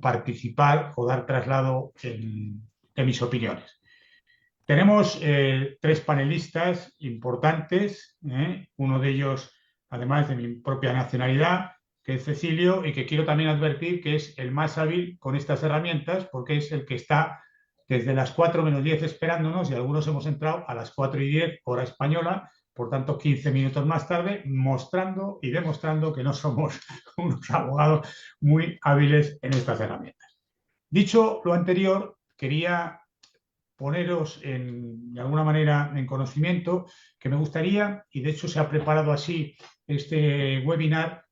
participar o dar traslado de mis opiniones. Tenemos tres panelistas importantes, uno de ellos, además de mi propia nacionalidad, que es Cecilio, y que quiero también advertir que es el más hábil con estas herramientas, porque es el que está desde las 4 menos 10 esperándonos, y algunos hemos entrado a las 4 y 10 hora española, por tanto 15 minutos más tarde, mostrando y demostrando que no somos unos abogados muy hábiles en estas herramientas. Dicho lo anterior, quería poneros de alguna manera en conocimiento que me gustaría, y de hecho se ha preparado así este webinar,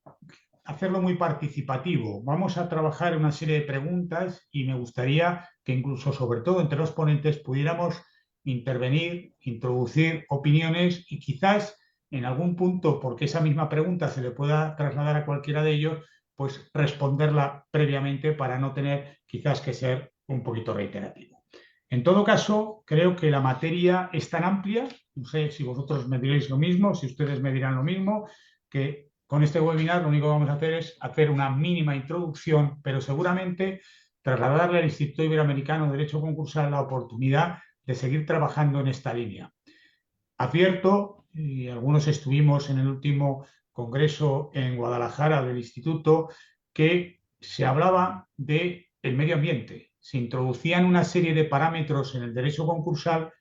hacerlo muy participativo. Vamos a trabajar una serie de preguntas y me gustaría que incluso, sobre todo entre los ponentes, pudiéramos intervenir, introducir opiniones y quizás en algún punto, porque esa misma pregunta se le pueda trasladar a cualquiera de ellos, pues responderla previamente para no tener quizás que ser un poquito reiterativo. En todo caso, creo que la materia es tan amplia, no sé si vosotros me diréis lo mismo, si ustedes me dirán lo mismo, que con este webinar lo único que vamos a hacer es hacer una mínima introducción, pero seguramente trasladarle al Instituto Iberoamericano de Derecho Concursal la oportunidad de seguir trabajando en esta línea. Advierto, y algunos estuvimos en el último congreso en Guadalajara del Instituto, que se hablaba del medio ambiente. Se introducían una serie de parámetros en el derecho concursal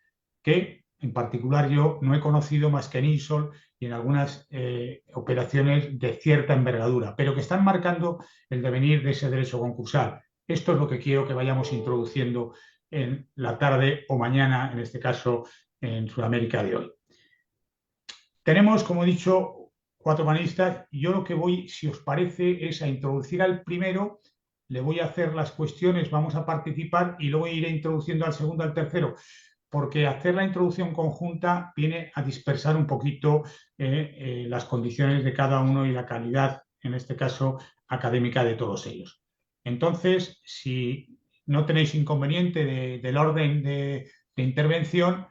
que, en particular, yo no he conocido más que en INSOL y en algunas operaciones de cierta envergadura, pero que están marcando el devenir de ese derecho concursal. Esto es lo que quiero que vayamos introduciendo en la tarde o mañana, en este caso, en Sudamérica de hoy. Tenemos, como he dicho, 4 panelistas. Yo lo que voy, si os parece, es a introducir al primero, le voy a hacer las cuestiones, vamos a participar y luego iré introduciendo al segundo, al tercero, porque hacer la introducción conjunta viene a dispersar un poquito las condiciones de cada uno y la calidad, en este caso, académica de todos ellos. Entonces, si no tenéis inconveniente del orden de intervención,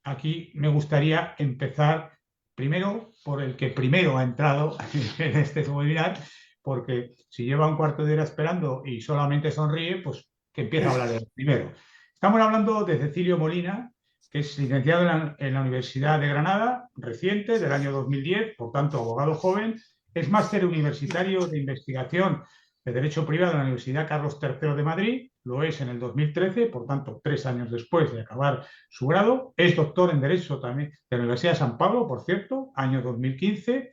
aquí me gustaría empezar primero por el que primero ha entrado en este webinar, porque si lleva un cuarto de hora esperando y solamente sonríe, pues que empiece a hablar el primero. Estamos hablando de Cecilio Molina, que es licenciado en la Universidad de Granada, reciente, del año 2010, por tanto, abogado joven. Es máster universitario de investigación de Derecho Privado en la Universidad Carlos III de Madrid, lo es en el 2013, por tanto, 3 años después de acabar su grado. Es doctor en Derecho también de la Universidad de San Pablo, por cierto, año 2015,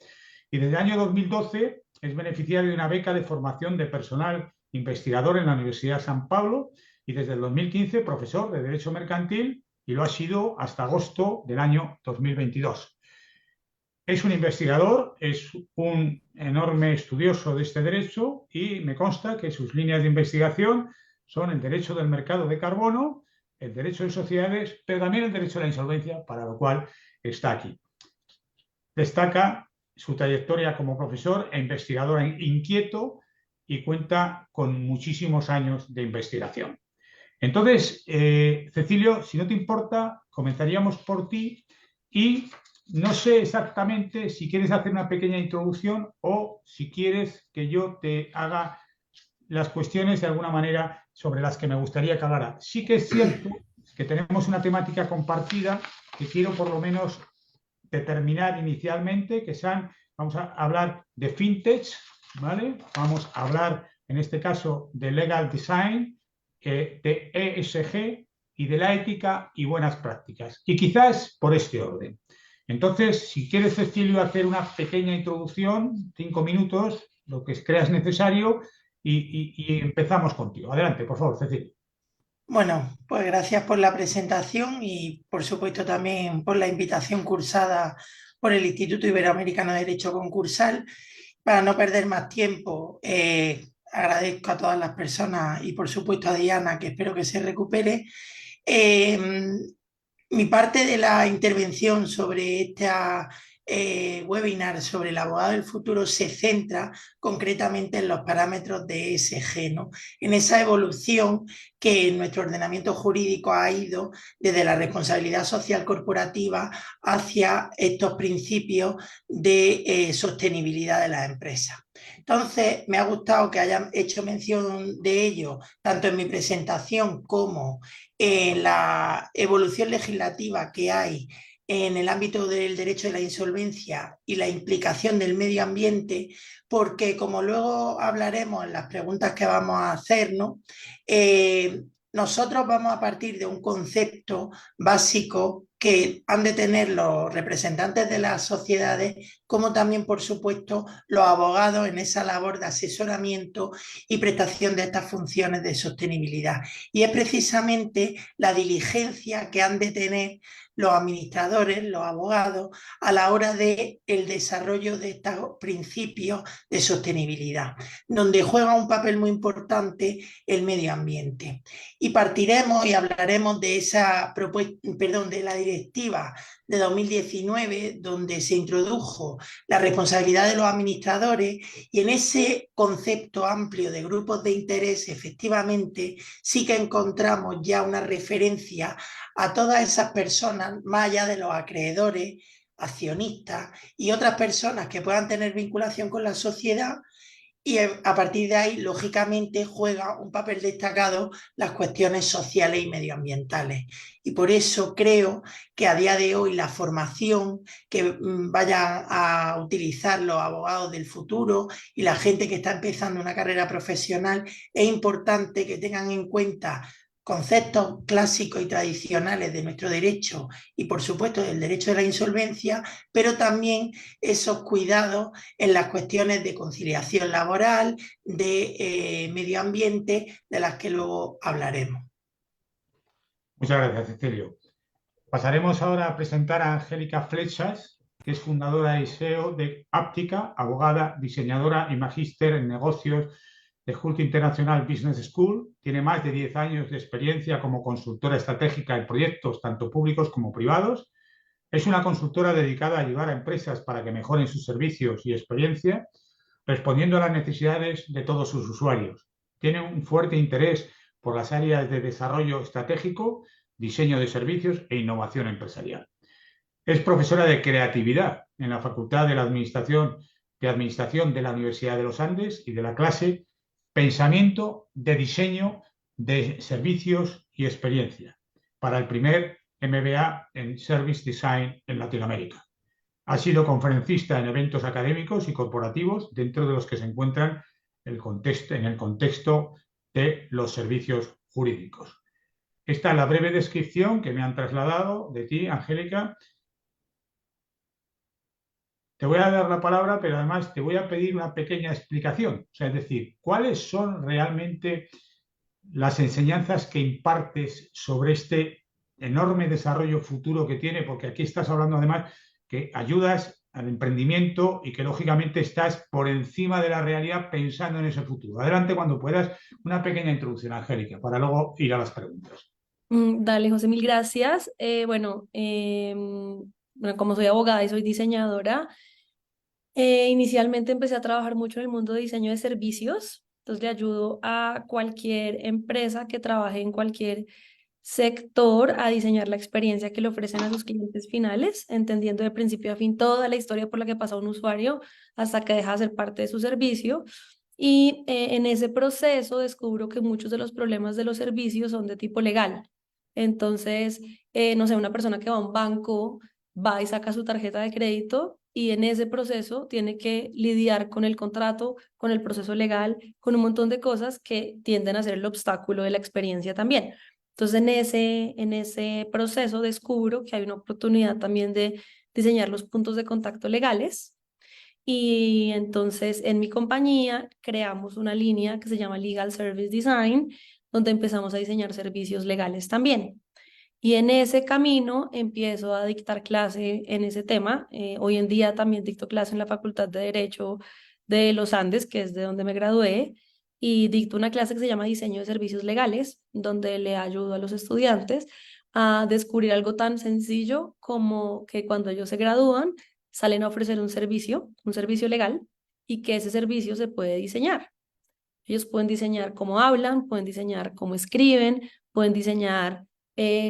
y desde el año 2012 es beneficiario de una beca de formación de personal investigador en la Universidad de San Pablo y desde el 2015 profesor de Derecho Mercantil y lo ha sido hasta agosto del año 2022. Es un investigador, es un enorme estudioso de este derecho y me consta que sus líneas de investigación son el derecho del mercado de carbono, el derecho de sociedades, pero también el derecho a la insolvencia, para lo cual está aquí. Destaca su trayectoria como profesor e investigador inquieto y cuenta con muchísimos años de investigación. Entonces, Cecilio, si no te importa, comenzaríamos por ti y no sé exactamente si quieres hacer una pequeña introducción o si quieres que yo te haga las cuestiones de alguna manera sobre las que me gustaría que hablara. Sí que es cierto que tenemos una temática compartida que quiero por lo menos determinar inicialmente, que sean, vamos a hablar de fintech, ¿vale? Vamos a hablar, en este caso, de legal design, de ESG y de la ética y buenas prácticas. Y quizás por este orden. Entonces, si quieres, Cecilio, hacer una pequeña introducción, 5 minutos, lo que creas necesario, y empezamos contigo. Adelante, por favor, Cecilio. Bueno, pues gracias por la presentación y por supuesto también por la invitación cursada por el Instituto Iberoamericano de Derecho Concursal. Para no perder más tiempo, agradezco a todas las personas y por supuesto a Diana, que espero que se recupere. Mi parte de la intervención sobre esta webinar sobre el abogado del futuro se centra concretamente en los parámetros de ESG, ¿no? En esa evolución que nuestro ordenamiento jurídico ha ido desde la responsabilidad social corporativa hacia estos principios de sostenibilidad de las empresas. Entonces, me ha gustado que hayan hecho mención de ello, tanto en mi presentación como en la evolución legislativa que hay en el ámbito del derecho de la insolvencia y la implicación del medio ambiente, porque como luego hablaremos en las preguntas que vamos a hacer, ¿no? Nosotros vamos a partir de un concepto básico que han de tener los representantes de las sociedades, como también, por supuesto, los abogados en esa labor de asesoramiento y prestación de estas funciones de sostenibilidad. Y es precisamente la diligencia que han de tener los administradores, los abogados, a la hora del desarrollo de estos principios de sostenibilidad, donde juega un papel muy importante el medio ambiente. Y partiremos y hablaremos de esa propuesta, perdón, de la directiva de 2019, donde se introdujo la responsabilidad de los administradores, y en ese concepto amplio de grupos de interés, efectivamente, sí que encontramos ya una referencia a todas esas personas, más allá de los acreedores, accionistas y otras personas que puedan tener vinculación con la sociedad, y a partir de ahí, lógicamente, juega un papel destacado las cuestiones sociales y medioambientales. Y por eso creo que a día de hoy la formación que vayan a utilizar los abogados del futuro y la gente que está empezando una carrera profesional, es importante que tengan en cuenta conceptos clásicos y tradicionales de nuestro derecho y, por supuesto, del derecho de la insolvencia, pero también esos cuidados en las cuestiones de conciliación laboral, de medio ambiente, de las que luego hablaremos. Muchas gracias, Cecilio. Pasaremos ahora a presentar a Angélica Flechas, que es fundadora y CEO de Áptica, abogada, diseñadora y magíster en negocios de Hult International Business School. Tiene más de 10 años de experiencia como consultora estratégica en proyectos tanto públicos como privados. Es una consultora dedicada a ayudar a empresas para que mejoren sus servicios y experiencia, respondiendo a las necesidades de todos sus usuarios. Tiene un fuerte interés por las áreas de desarrollo estratégico, diseño de servicios e innovación empresarial. Es profesora de creatividad en la Facultad de Administración de la Universidad de los Andes y de la clase Pensamiento de Diseño de Servicios y Experiencia para el primer MBA en Service Design en Latinoamérica. Ha sido conferencista en eventos académicos y corporativos, dentro de los que se encuentran en el contexto de los servicios jurídicos. Esta es la breve descripción que me han trasladado de ti, Angélica. Te voy a dar la palabra, pero además te voy a pedir una pequeña explicación. O sea, es decir, ¿cuáles son realmente las enseñanzas que impartes sobre este enorme desarrollo futuro que tiene? Porque aquí estás hablando además que ayudas al emprendimiento y que lógicamente estás por encima de la realidad pensando en ese futuro. Adelante cuando puedas, una pequeña introducción, Angélica, para luego ir a las preguntas. Dale, José, mil gracias. Bueno, como soy abogada y soy diseñadora, inicialmente empecé a trabajar mucho en el mundo de diseño de servicios. Entonces le ayudo a cualquier empresa que trabaje en cualquier sector a diseñar la experiencia que le ofrecen a sus clientes finales, entendiendo de principio a fin toda la historia por la que pasa un usuario hasta que deja de ser parte de su servicio. Y en ese proceso descubro que muchos de los problemas de los servicios son de tipo legal. Entonces, no sé, una persona que va a un banco va y saca su tarjeta de crédito y en ese proceso tiene que lidiar con el contrato, con el proceso legal, con un montón de cosas que tienden a ser el obstáculo de la experiencia también. Entonces, en ese proceso descubro que hay una oportunidad también de diseñar los puntos de contacto legales. Y entonces en mi compañía creamos una línea que se llama Legal Service Design, donde empezamos a diseñar servicios legales también. Y en ese camino empiezo a dictar clase en ese tema. Hoy en día también dicto clase en la Facultad de Derecho de los Andes, que es de donde me gradué, y dicto una clase que se llama Diseño de Servicios Legales, donde le ayudo a los estudiantes a descubrir algo tan sencillo como que cuando ellos se gradúan, salen a ofrecer un servicio legal, y que ese servicio se puede diseñar. Ellos pueden diseñar cómo hablan, pueden diseñar cómo escriben, pueden diseñar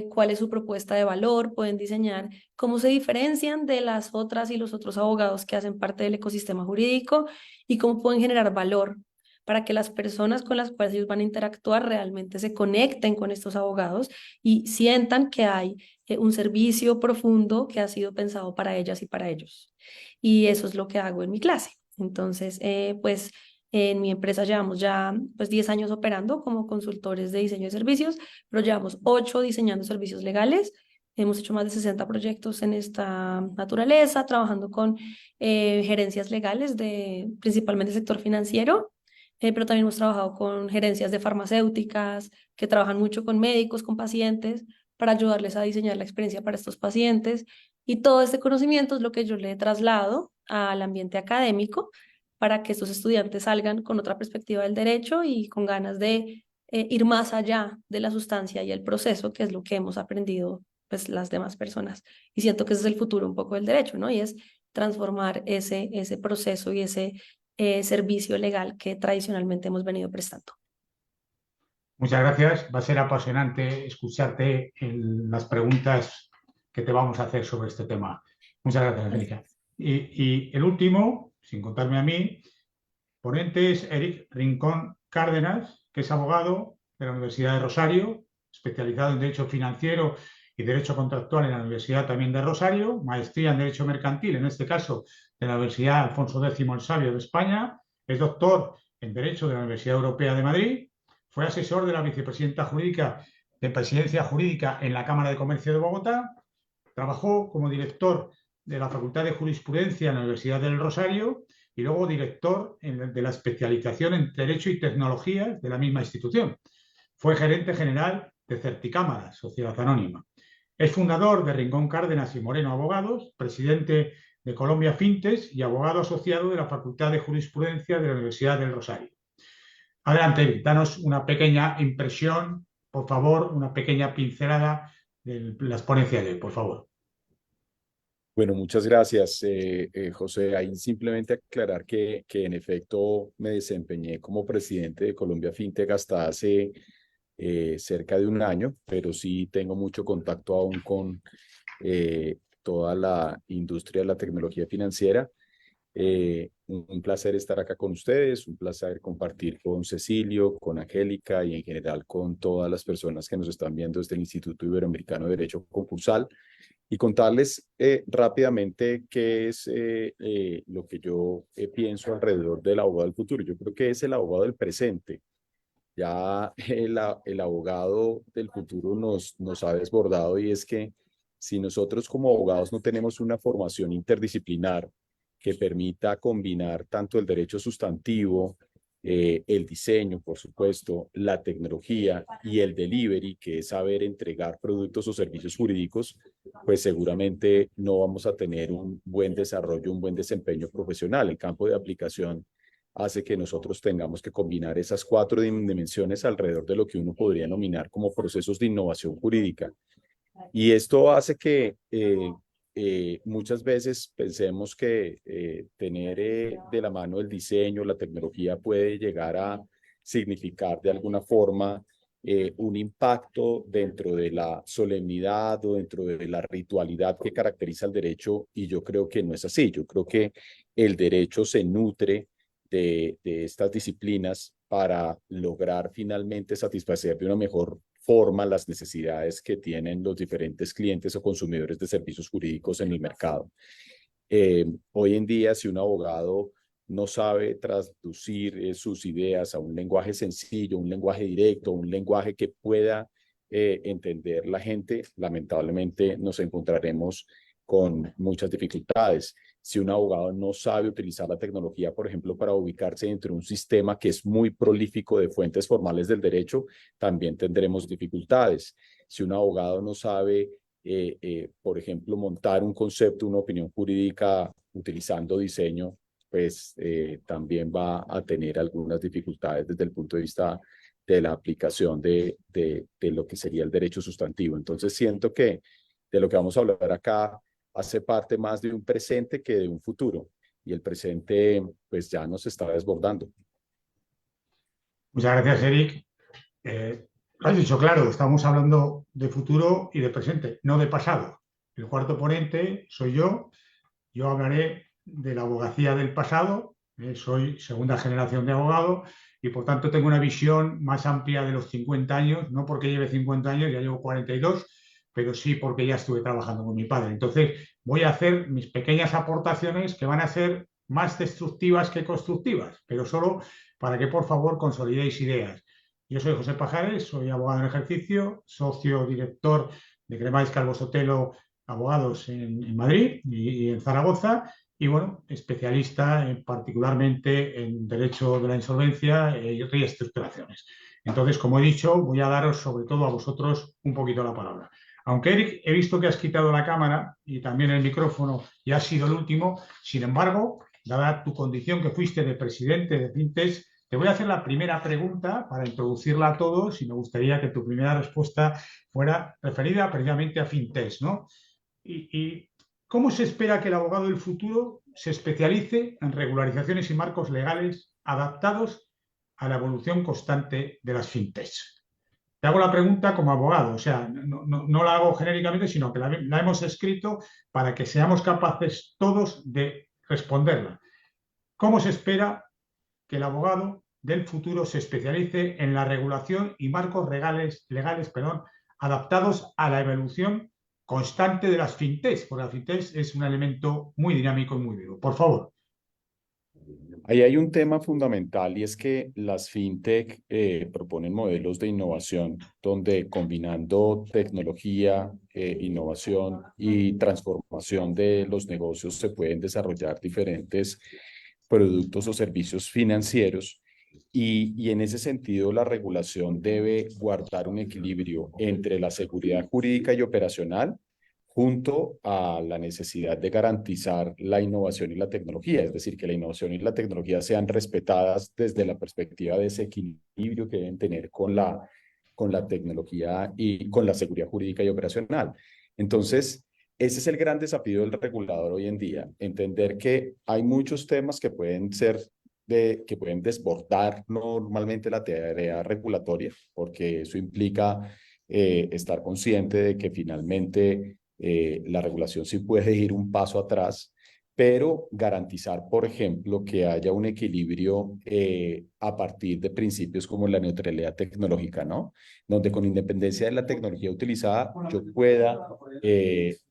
cuál es su propuesta de valor, pueden diseñar cómo se diferencian de las otras y los otros abogados que hacen parte del ecosistema jurídico, y cómo pueden generar valor para que las personas con las cuales ellos van a interactuar realmente se conecten con estos abogados y sientan que hay un servicio profundo que ha sido pensado para ellas y para ellos. Y eso es lo que hago en mi clase. Entonces, pues en mi empresa llevamos ya pues 10 años operando como consultores de diseño de servicios, pero llevamos 8 diseñando servicios legales. Hemos hecho más de 60 proyectos en esta naturaleza, trabajando con gerencias legales de principalmente el sector financiero, pero también hemos trabajado con gerencias de farmacéuticas que trabajan mucho con médicos, con pacientes, para ayudarles a diseñar la experiencia para estos pacientes. Y todo este conocimiento es lo que yo le traslado al ambiente académico para que estos estudiantes salgan con otra perspectiva del derecho y con ganas de ir más allá de la sustancia y el proceso, que es lo que hemos aprendido pues las demás personas. Y siento que ese es el futuro un poco del derecho, ¿no? Y es transformar ese proceso y ese servicio legal que tradicionalmente hemos venido prestando. Muchas gracias. Va a ser apasionante escucharte en las preguntas que te vamos a hacer sobre este tema. Muchas gracias, Angélica. Y el último, sin contarme a mí, ponente es Eric Rincón Cárdenas, que es abogado de la Universidad de Rosario, especializado en Derecho Financiero y Derecho Contractual en la Universidad también de Rosario, maestría en Derecho Mercantil, en este caso de la Universidad Alfonso X el Sabio de España, es doctor en Derecho de la Universidad Europea de Madrid, fue asesor de la vicepresidenta jurídica de Presidencia Jurídica en la Cámara de Comercio de Bogotá, trabajó como director de la Facultad de Jurisprudencia en la Universidad del Rosario y luego director de la especialización en Derecho y Tecnologías de la misma institución. Fue gerente general de Certicámara, Sociedad Anónima. Es fundador de Rincón Cárdenas y Moreno Abogados, presidente de Colombia Fintes y abogado asociado de la Facultad de Jurisprudencia de la Universidad del Rosario. Adelante, danos una pequeña impresión, por favor, una pequeña pincelada de las ponencias de hoy, por favor. Bueno, muchas gracias, José. Ahí simplemente aclarar que en efecto me desempeñé como presidente de Colombia FinTech hasta hace cerca de un año, pero sí tengo mucho contacto aún con toda la industria de la tecnología financiera. Un placer estar acá con ustedes, un placer compartir con Cecilio, con Angélica y en general con todas las personas que nos están viendo desde el Instituto Iberoamericano de Derecho Concursal, y contarles rápidamente qué es lo que yo pienso alrededor del abogado del futuro. Yo creo que es el abogado del presente. Ya el abogado del futuro nos ha desbordado, y es que si nosotros como abogados no tenemos una formación interdisciplinar que permita combinar tanto el derecho sustantivo, el diseño, por supuesto, la tecnología y el delivery, que es saber entregar productos o servicios jurídicos, pues seguramente no vamos a tener un buen desarrollo, un buen desempeño profesional. El campo de aplicación hace que nosotros tengamos que combinar esas 4 dimensiones alrededor de lo que uno podría nominar como procesos de innovación jurídica. Y esto hace que muchas veces pensemos que tener de la mano el diseño, la tecnología puede llegar a significar de alguna forma un impacto dentro de la solemnidad o dentro de la ritualidad que caracteriza el derecho, y yo creo que no es así. Yo creo que el derecho se nutre de estas disciplinas para lograr finalmente satisfacer de una mejor forma las necesidades que tienen los diferentes clientes o consumidores de servicios jurídicos en el mercado. Hoy en día, si un abogado no sabe traducir sus ideas a un lenguaje sencillo, un lenguaje directo, un lenguaje que pueda entender la gente, lamentablemente nos encontraremos con muchas dificultades. Si un abogado no sabe utilizar la tecnología, por ejemplo, para ubicarse dentro de un sistema que es muy prolífico de fuentes formales del derecho, también tendremos dificultades. Si un abogado no sabe, por ejemplo, montar un concepto, una opinión jurídica utilizando diseño, pues también va a tener algunas dificultades desde el punto de vista de la aplicación de lo que sería el derecho sustantivo. Entonces siento que de lo que vamos a hablar acá hace parte más de un presente que de un futuro. Y el presente, pues ya nos está desbordando. Muchas gracias, Eric. Lo has dicho claro, estamos hablando de futuro y de presente, no de pasado. El cuarto ponente soy yo. Yo hablaré de la abogacía del pasado. Soy segunda generación de abogado y, por tanto, tengo una visión más amplia de los 50 años, no porque lleve 50 años, ya llevo 42, pero sí porque ya estuve trabajando con mi padre. Entonces, voy a hacer mis pequeñas aportaciones que van a ser más destructivas que constructivas, pero solo para que, por favor, consolidéis ideas. Yo soy José Pajares, soy abogado en ejercicio, socio director de Cremáis Calvo Sotelo Abogados en Madrid y en Zaragoza, y bueno, especialista particularmente en derecho de la insolvencia y reestructuraciones. Entonces, como he dicho, voy a daros sobre todo a vosotros un poquito la palabra. Aunque, Eric, he visto que has quitado la cámara y también el micrófono y has sido el último, sin embargo, dada tu condición que fuiste de presidente de Fintech, te voy a hacer la primera pregunta para introducirla a todos y me gustaría que tu primera respuesta fuera referida precisamente a Fintech, ¿no? ¿Y cómo se espera que el abogado del futuro se especialice en regularizaciones y marcos legales adaptados a la evolución constante de las fintechs? Te hago la pregunta como abogado, o sea, no la hago genéricamente, sino que la hemos escrito para que seamos capaces todos de responderla. ¿Cómo se espera que el abogado del futuro se especialice en la regulación y marcos legales, adaptados a la evolución constante de las fintechs? Porque la fintech es un elemento muy dinámico y muy vivo. Por favor. Ahí hay un tema fundamental y es que las fintech proponen modelos de innovación donde combinando tecnología, innovación y transformación de los negocios se pueden desarrollar diferentes productos o servicios financieros y en ese sentido la regulación debe guardar un equilibrio entre la seguridad jurídica y operacional junto a la necesidad de garantizar la innovación y la tecnología, es decir, que la innovación y la tecnología sean respetadas desde la perspectiva de ese equilibrio que deben tener con la tecnología y con la seguridad jurídica y operacional. Entonces, ese es el gran desafío del regulador hoy en día, entender que hay muchos temas que pueden que pueden desbordar normalmente la tarea regulatoria, porque eso implica estar consciente de que finalmente la regulación sí puede ir un paso atrás, pero garantizar, por ejemplo, que haya un equilibrio a partir de principios como la neutralidad tecnológica, ¿no? Donde con independencia de la tecnología utilizada, yo pueda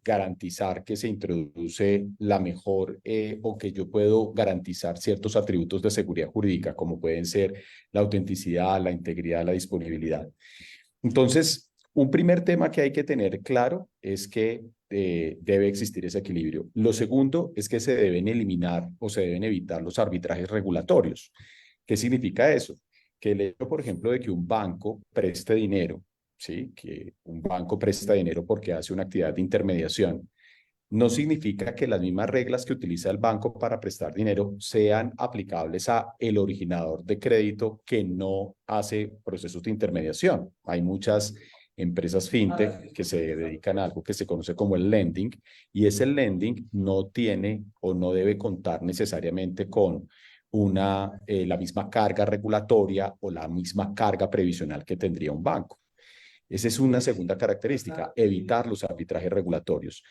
garantizar que se introduce la mejor o que yo puedo garantizar ciertos atributos de seguridad jurídica, como pueden ser la autenticidad, la integridad, la disponibilidad. Entonces, un primer tema que hay que tener claro es que debe existir ese equilibrio. Lo segundo es que se deben eliminar o se deben evitar los arbitrajes regulatorios. ¿Qué significa eso? Que el hecho, por ejemplo, de que un banco preste dinero, ¿sí? Que un banco presta dinero porque hace una actividad de intermediación, no significa que las mismas reglas que utiliza el banco para prestar dinero sean aplicables a el originador de crédito que no hace procesos de intermediación. Hay muchas empresas fintech que se dedican a algo que se conoce como el lending, y ese lending no tiene o no debe contar necesariamente con la misma carga regulatoria o la misma carga previsional que tendría un banco. Esa es una segunda característica, evitar los arbitrajes regulatorios.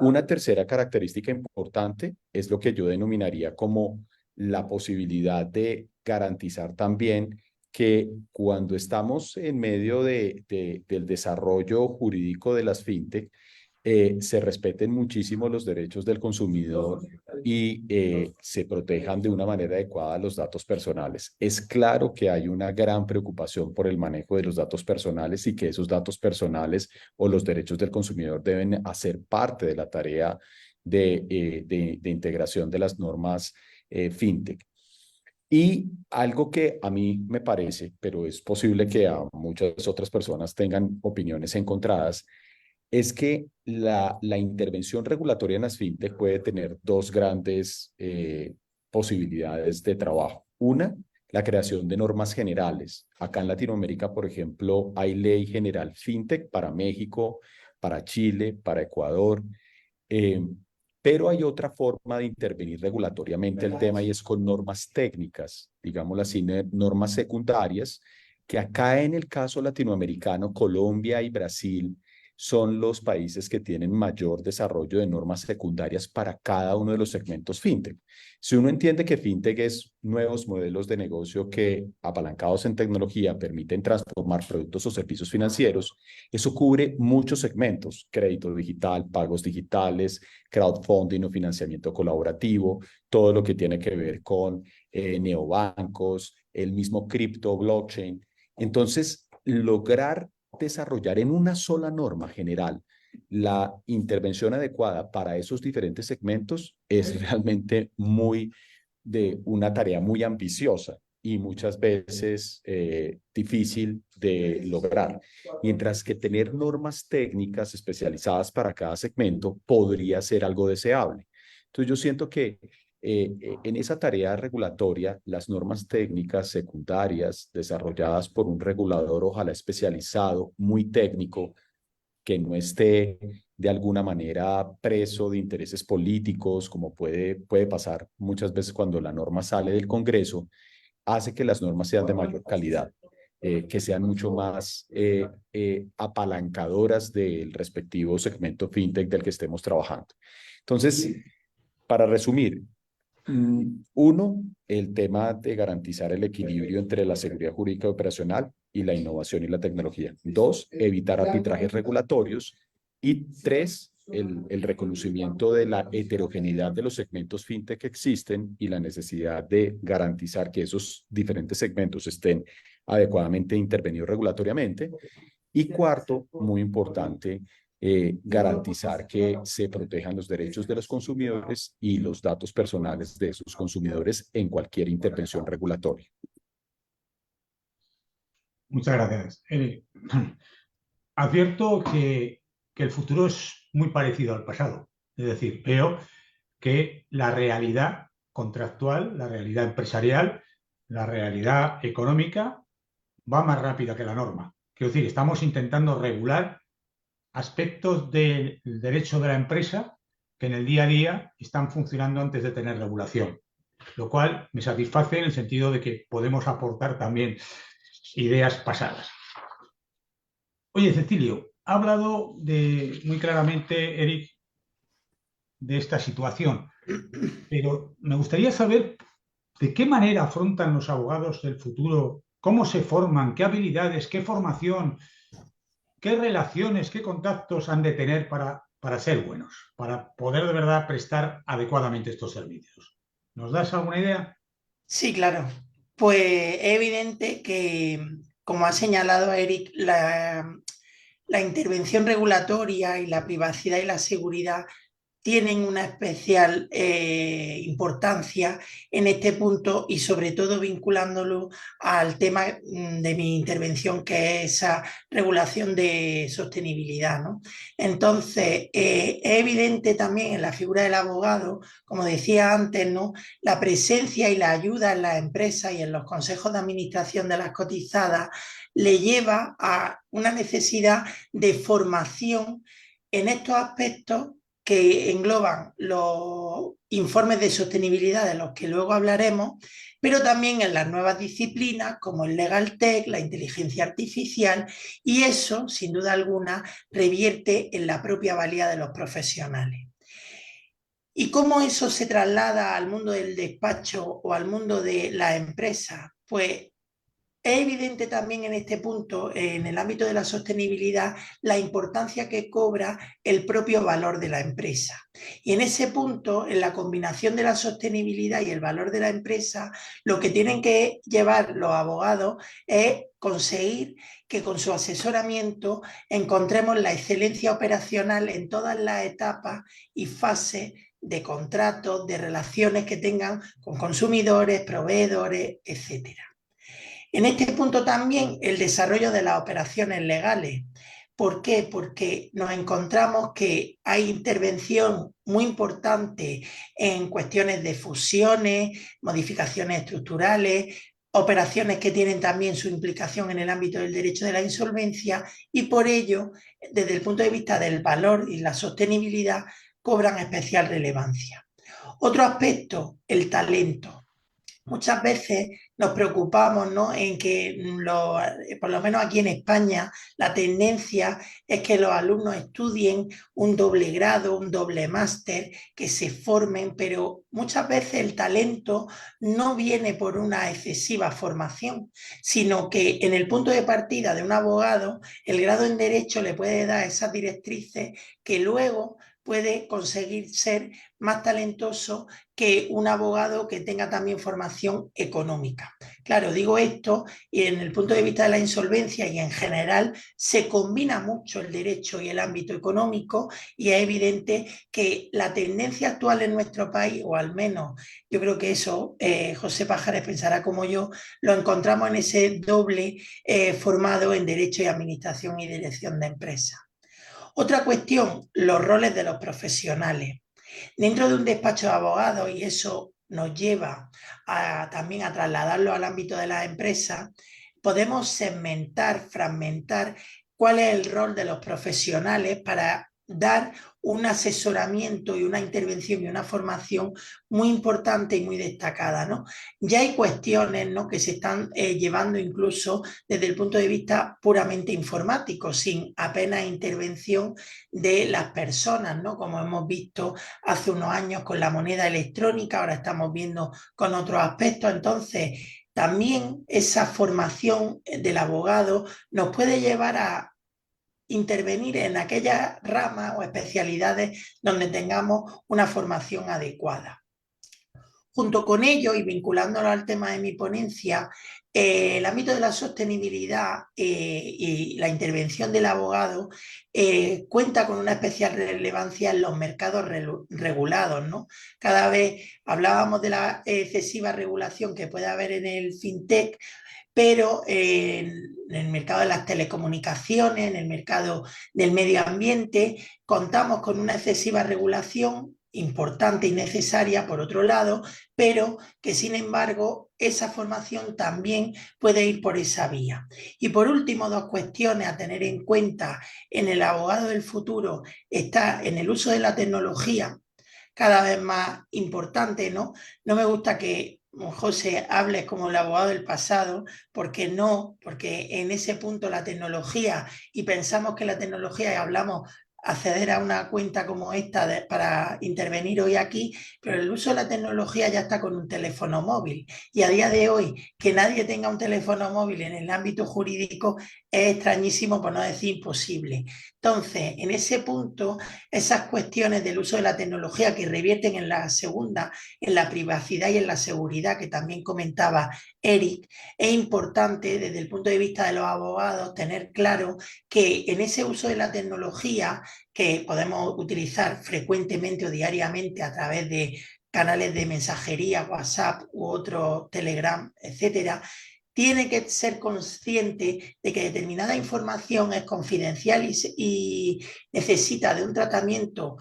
Una tercera característica importante es lo que yo denominaría como la posibilidad de garantizar también que cuando estamos en medio del desarrollo jurídico de las fintech, se respeten muchísimo los derechos del consumidor y se protejan de una manera adecuada los datos personales. Es claro que hay una gran preocupación por el manejo de los datos personales y que esos datos personales o los derechos del consumidor deben hacer parte de la tarea de integración de las normas fintech. Y algo que a mí me parece, pero es posible que a muchas otras personas tengan opiniones encontradas, es que la intervención regulatoria en las fintech puede tener dos grandes posibilidades de trabajo. Una, la creación de normas generales. Acá en Latinoamérica, por ejemplo, hay ley general fintech para México, para Chile, para Ecuador, Pero hay otra forma de intervenir regulatoriamente el tema y es con normas técnicas, digámoslo así, normas secundarias, que acá en el caso latinoamericano, Colombia y Brasil son los países que tienen mayor desarrollo de normas secundarias para cada uno de los segmentos fintech. Si uno entiende que fintech es nuevos modelos de negocio que, apalancados en tecnología, permiten transformar productos o servicios financieros, eso cubre muchos segmentos: crédito digital, pagos digitales, crowdfunding o financiamiento colaborativo, todo lo que tiene que ver con neobancos, el mismo cripto, blockchain. Entonces, lograr desarrollar en una sola norma general la intervención adecuada para esos diferentes segmentos es realmente una tarea muy ambiciosa y muchas veces difícil de lograr. Mientras que tener normas técnicas especializadas para cada segmento podría ser algo deseable. Entonces yo siento que en esa tarea regulatoria, las normas técnicas secundarias desarrolladas por un regulador, ojalá especializado, muy técnico, que no esté de alguna manera preso de intereses políticos, como puede pasar muchas veces cuando la norma sale del Congreso, hace que las normas sean de mayor calidad, que sean mucho más apalancadoras del respectivo segmento fintech del que estemos trabajando. Entonces, para resumir, uno, el tema de garantizar el equilibrio entre la seguridad jurídica y operacional y la innovación y la tecnología. Dos, evitar arbitrajes regulatorios. Y tres, el reconocimiento de la heterogeneidad de los segmentos fintech que existen y la necesidad de garantizar que esos diferentes segmentos estén adecuadamente intervenidos regulatoriamente. Y cuarto, muy importante, garantizar que se protejan los derechos de los consumidores y los datos personales de esos consumidores en cualquier intervención regulatoria. Muchas gracias, Eric. Advierto que el futuro es muy parecido al pasado. Es decir, veo que la realidad contractual, la realidad empresarial, la realidad económica va más rápida que la norma. Quiero decir, estamos intentando regular aspectos del derecho de la empresa que en el día a día están funcionando antes de tener regulación, lo cual me satisface en el sentido de que podemos aportar también ideas pasadas. Oye, Cecilio, ha hablado muy claramente, Eric, de esta situación, pero me gustaría saber de qué manera afrontan los abogados del futuro, cómo se forman, qué habilidades, qué formación, qué relaciones, qué contactos han de tener para ser buenos, para poder de verdad prestar adecuadamente estos servicios. ¿Nos das alguna idea? Sí, claro. Pues es evidente que, como ha señalado Eric, la intervención regulatoria y la privacidad y la seguridad tienen una especial importancia en este punto y sobre todo vinculándolo al tema de mi intervención, que es esa regulación de sostenibilidad, ¿no? Entonces, es evidente también en la figura del abogado, como decía antes, ¿no?, la presencia y la ayuda en las empresas y en los consejos de administración de las cotizadas le lleva a una necesidad de formación en estos aspectos que engloban los informes de sostenibilidad de los que luego hablaremos, pero también en las nuevas disciplinas como el legal tech, la inteligencia artificial, y eso, sin duda alguna, revierte en la propia valía de los profesionales. ¿Y cómo eso se traslada al mundo del despacho o al mundo de la empresa? Pues es evidente también en este punto, en el ámbito de la sostenibilidad, la importancia que cobra el propio valor de la empresa. Y en ese punto, en la combinación de la sostenibilidad y el valor de la empresa, lo que tienen que llevar los abogados es conseguir que con su asesoramiento encontremos la excelencia operacional en todas las etapas y fases de contratos, de relaciones que tengan con consumidores, proveedores, etcétera. En este punto también el desarrollo de las operaciones legales. ¿Por qué? Porque nos encontramos que hay intervención muy importante en cuestiones de fusiones, modificaciones estructurales, operaciones que tienen también su implicación en el ámbito del derecho de la insolvencia y por ello, desde el punto de vista del valor y la sostenibilidad, cobran especial relevancia. Otro aspecto, el talento. Muchas veces nos preocupamos, ¿no?, en que, por lo menos aquí en España, la tendencia es que los alumnos estudien un doble grado, un doble máster, que se formen, pero muchas veces el talento no viene por una excesiva formación, sino que en el punto de partida de un abogado, el grado en Derecho le puede dar esas directrices que luego puede conseguir ser más talentoso que un abogado que tenga también formación económica. Claro, digo esto y en el punto de vista de la insolvencia y en general se combina mucho el derecho y el ámbito económico y es evidente que la tendencia actual en nuestro país, o al menos yo creo que eso José Pajares pensará como yo, lo encontramos en ese doble formado en Derecho y Administración y Dirección de Empresas. Otra cuestión, los roles de los profesionales. Dentro de un despacho de abogados, y eso nos lleva también a trasladarlo al ámbito de las empresas, podemos segmentar, fragmentar cuál es el rol de los profesionales para dar un asesoramiento y una intervención y una formación muy importante y muy destacada, ¿no? Ya hay cuestiones, ¿no?, que se están llevando incluso desde el punto de vista puramente informático, sin apenas intervención de las personas, ¿no?, como hemos visto hace unos años con la moneda electrónica, ahora estamos viendo con otros aspectos. Entonces, también esa formación del abogado nos puede llevar a intervenir en aquellas ramas o especialidades donde tengamos una formación adecuada. Junto con ello, y vinculándolo al tema de mi ponencia, el ámbito de la sostenibilidad y la intervención del abogado cuenta con una especial relevancia en los mercados regulados, ¿no? Cada vez hablábamos de la excesiva regulación que puede haber en el fintech, pero en el mercado de las telecomunicaciones, en el mercado del medio ambiente, contamos con una excesiva regulación importante y necesaria, por otro lado, pero que sin embargo esa formación también puede ir por esa vía. Y por último, dos cuestiones a tener en cuenta en el abogado del futuro está en el uso de la tecnología, cada vez más importante, ¿no? No me gusta que José hables como el abogado del pasado, porque no, porque en ese punto la tecnología, y pensamos que la tecnología, y hablamos acceder a una cuenta como esta para intervenir hoy aquí, pero el uso de la tecnología ya está con un teléfono móvil. Y a día de hoy, que nadie tenga un teléfono móvil en el ámbito jurídico es extrañísimo, por no decir imposible. Entonces, en ese punto, esas cuestiones del uso de la tecnología que revierten en la segunda, en la privacidad y en la seguridad, que también comentaba Eric, es importante desde el punto de vista de los abogados tener claro que en ese uso de la tecnología que podemos utilizar frecuentemente o diariamente a través de canales de mensajería, WhatsApp u otro Telegram, etcétera, tiene que ser consciente de que determinada información es confidencial y necesita de un tratamiento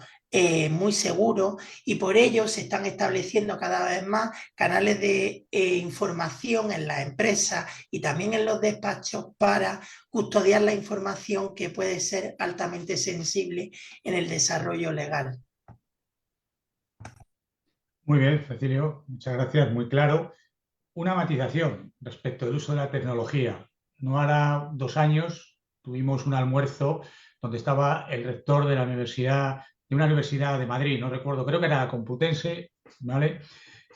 muy seguro, y por ello se están estableciendo cada vez más canales de información en las empresas y también en los despachos para custodiar la información que puede ser altamente sensible en el desarrollo legal. Muy bien, Cecilio, muchas gracias, muy claro. Una matización respecto al uso de la tecnología. No hará 2 años tuvimos un almuerzo donde estaba el rector de la universidad, de una universidad de Madrid, no recuerdo, creo que era la Complutense, ¿vale?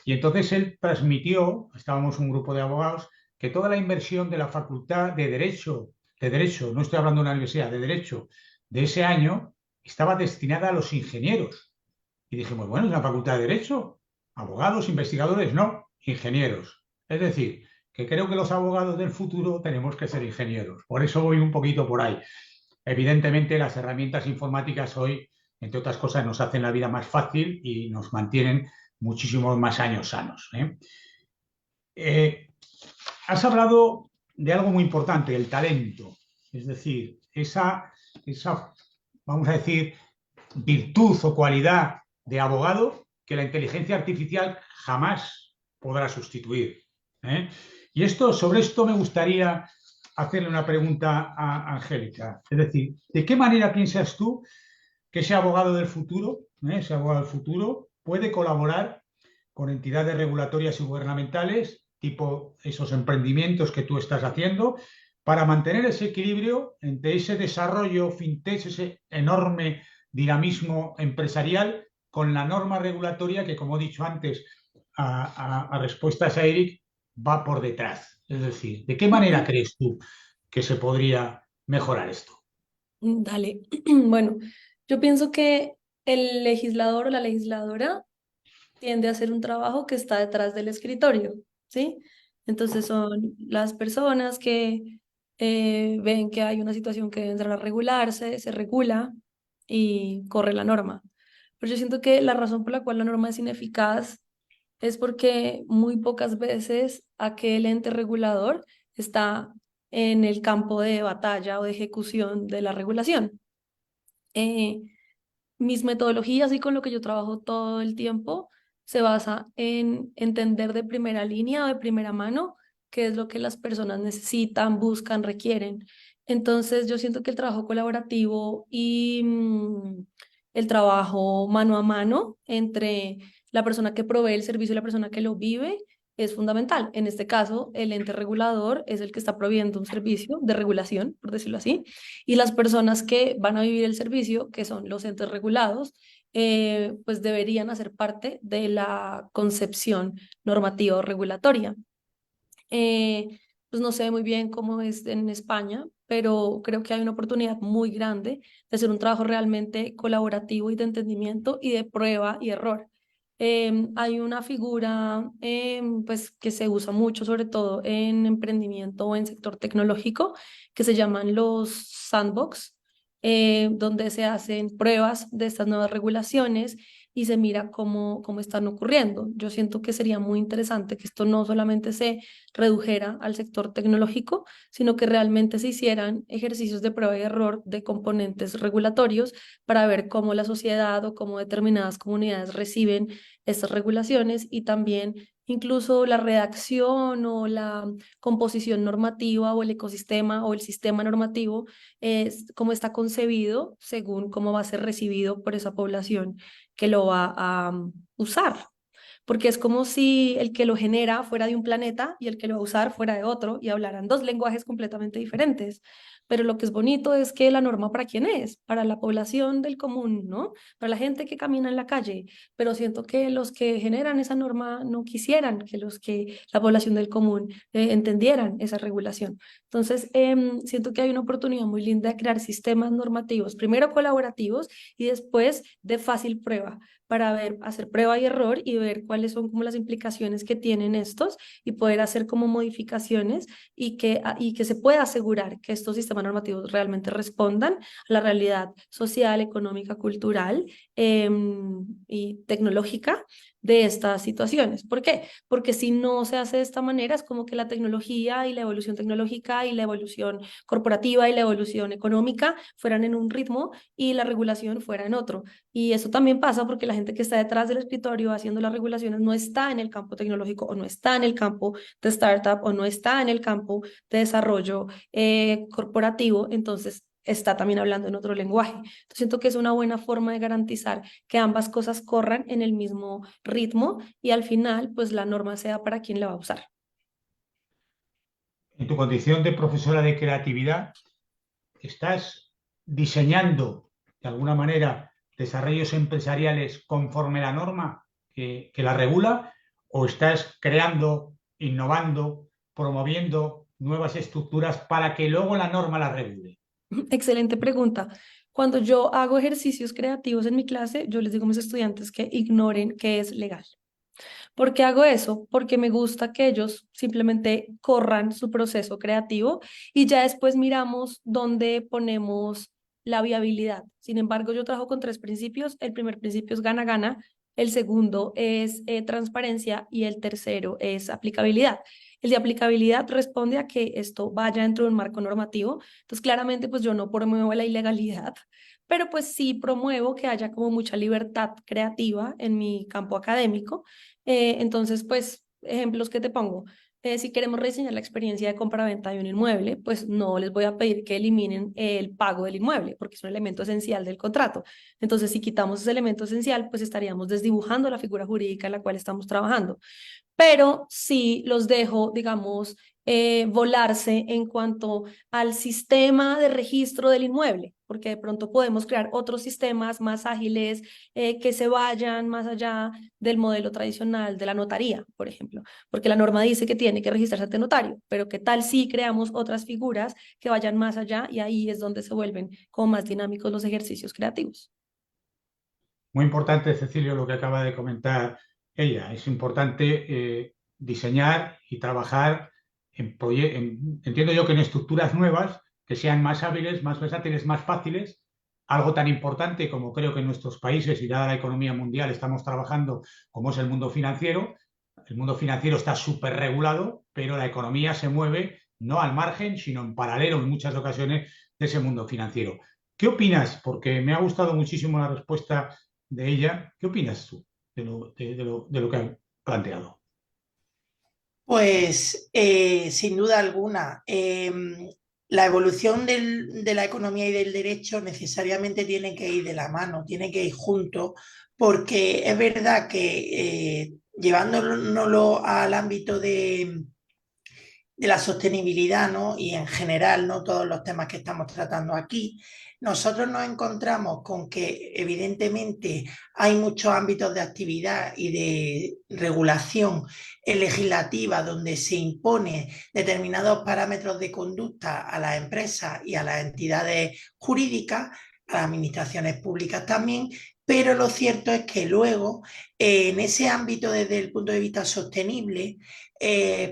Y entonces él transmitió, estábamos un grupo de abogados, que toda la inversión de la Facultad de Derecho, no estoy hablando de una universidad, de Derecho, de ese año, estaba destinada a los ingenieros. Y dijimos, bueno, es una Facultad de Derecho, abogados, investigadores, no, ingenieros. Es decir, que creo que los abogados del futuro tenemos que ser ingenieros. Por eso voy un poquito por ahí. Evidentemente, las herramientas informáticas hoy, entre otras cosas, nos hacen la vida más fácil y nos mantienen muchísimos más años sanos. Has hablado de algo muy importante, el talento. Es decir, esa, vamos a decir, virtud o cualidad de abogado que la inteligencia artificial jamás podrá sustituir. Y sobre esto me gustaría hacerle una pregunta a Angélica. Es decir, ¿de qué manera piensas tú que ese abogado del futuro ese abogado del futuro, puede colaborar con entidades regulatorias y gubernamentales, tipo esos emprendimientos que tú estás haciendo, para mantener ese equilibrio entre ese desarrollo fintech, ese enorme dinamismo empresarial, con la norma regulatoria que, como he dicho antes, a respuestas a Eric, va por detrás. Es decir, ¿de qué manera crees tú que se podría mejorar esto? Dale. Bueno, yo pienso que el legislador o la legisladora tiende a hacer un trabajo que está detrás del escritorio, ¿sí? Entonces son las personas que ven que hay una situación que debe entrar a regularse, se regula y corre la norma. Pero yo siento que la razón por la cual la norma es ineficaz es porque muy pocas veces aquel ente regulador está en el campo de batalla o de ejecución de la regulación. Eh, Mis metodologías y con lo que yo trabajo todo el tiempo se basa en entender de primera línea o de primera mano qué es lo que las personas necesitan, buscan, requieren. Entonces, yo siento que el trabajo colaborativo y el trabajo mano a mano entre la persona que provee el servicio y la persona que lo vive es fundamental. En este caso, el ente regulador es el que está proveyendo un servicio de regulación, por decirlo así, y las personas que van a vivir el servicio, que son los entes regulados, pues deberían hacer parte de la concepción normativa o regulatoria. Pues no sé muy bien cómo es en España, pero creo que hay una oportunidad muy grande de hacer un trabajo realmente colaborativo y de entendimiento y de prueba y error. Hay una figura pues que se usa mucho, sobre todo en emprendimiento o en sector tecnológico, que se llaman los sandbox, donde se hacen pruebas de estas nuevas regulaciones y se mira cómo están ocurriendo. Yo siento que sería muy interesante que esto no solamente se redujera al sector tecnológico, sino que realmente se hicieran ejercicios de prueba y error de componentes regulatorios para ver cómo la sociedad o cómo determinadas comunidades reciben estas regulaciones y también incluso la redacción o la composición normativa o el ecosistema o el sistema normativo es cómo está concebido según cómo va a ser recibido por esa población que lo va a usar, porque es como si el que lo genera fuera de un planeta y el que lo va a usar fuera de otro y hablaran dos lenguajes completamente diferentes. Pero lo que es bonito es que la norma para quién es, para la población del común, ¿no? Para la gente que camina en la calle. Pero siento que los que generan esa norma no quisieran que la población del común entendieran esa regulación. Entonces, siento que hay una oportunidad muy linda de crear sistemas normativos, primero colaborativos y después de fácil prueba para ver, hacer prueba y error y ver cuáles son como las implicaciones que tienen estos y poder hacer como modificaciones y que se pueda asegurar que estos sistemas normativos realmente respondan a la realidad social, económica, cultural y tecnológica de estas situaciones. ¿Por qué? Porque si no se hace de esta manera, es como que la tecnología y la evolución tecnológica y la evolución corporativa y la evolución económica fueran en un ritmo y la regulación fuera en otro. Y eso también pasa porque la gente que está detrás del escritorio haciendo las regulaciones no está en el campo tecnológico o no está en el campo de startup o no está en el campo de desarrollo corporativo, entonces está también hablando en otro lenguaje. Entonces siento que es una buena forma de garantizar que ambas cosas corran en el mismo ritmo y al final pues la norma sea para quien la va a usar. En tu condición de profesora de creatividad, ¿estás diseñando de alguna manera desarrollos empresariales conforme la norma que la regula o estás creando, innovando, promoviendo nuevas estructuras para que luego la norma la regule? Excelente pregunta. Cuando yo hago ejercicios creativos en mi clase, yo les digo a mis estudiantes que ignoren qué es legal. ¿Por qué hago eso? Porque me gusta que ellos simplemente corran su proceso creativo y ya después miramos dónde ponemos la viabilidad. Sin embargo, yo trabajo con tres principios. El primer principio es gana-gana, el segundo es transparencia y el tercero es aplicabilidad. El de aplicabilidad responde a que esto vaya dentro de un marco normativo. Entonces, claramente, pues yo no promuevo la ilegalidad, pero pues sí promuevo que haya como mucha libertad creativa en mi campo académico. Entonces, pues, ejemplos que te pongo. si queremos rediseñar la experiencia de compra-venta de un inmueble, pues no les voy a pedir que eliminen el pago del inmueble, porque es un elemento esencial del contrato. Entonces, si quitamos ese elemento esencial, pues estaríamos desdibujando la figura jurídica en la cual estamos trabajando. Pero sí los dejo, digamos, volarse en cuanto al sistema de registro del inmueble, porque de pronto podemos crear otros sistemas más ágiles que se vayan más allá del modelo tradicional de la notaría, por ejemplo, porque la norma dice que tiene que registrarse ante notario, pero ¿qué tal si creamos otras figuras que vayan más allá? Y ahí es donde se vuelven como más dinámicos los ejercicios creativos. Muy importante, Cecilio, lo que acaba de comentar ella. Es importante diseñar y trabajar entiendo yo que en estructuras nuevas que sean más hábiles, más versátiles, más fáciles. Algo tan importante como creo que en nuestros países y dada la economía mundial estamos trabajando, como es el mundo financiero. El mundo financiero está súper regulado, pero la economía se mueve no al margen, sino en paralelo en muchas ocasiones de ese mundo financiero. ¿Qué opinas? Porque me ha gustado muchísimo la respuesta de ella. ¿Qué opinas tú de lo que ha planteado? Pues sin duda alguna, la evolución de la economía y del derecho necesariamente tiene que ir de la mano, tiene que ir junto, porque es verdad que llevándolo al ámbito de la sostenibilidad, ¿no? Y en general, no todos los temas que estamos tratando aquí, nosotros nos encontramos con que evidentemente hay muchos ámbitos de actividad y de regulación legislativa donde se impone determinados parámetros de conducta a las empresas y a las entidades jurídicas, a las administraciones públicas también, pero lo cierto es que luego en ese ámbito desde el punto de vista sostenible,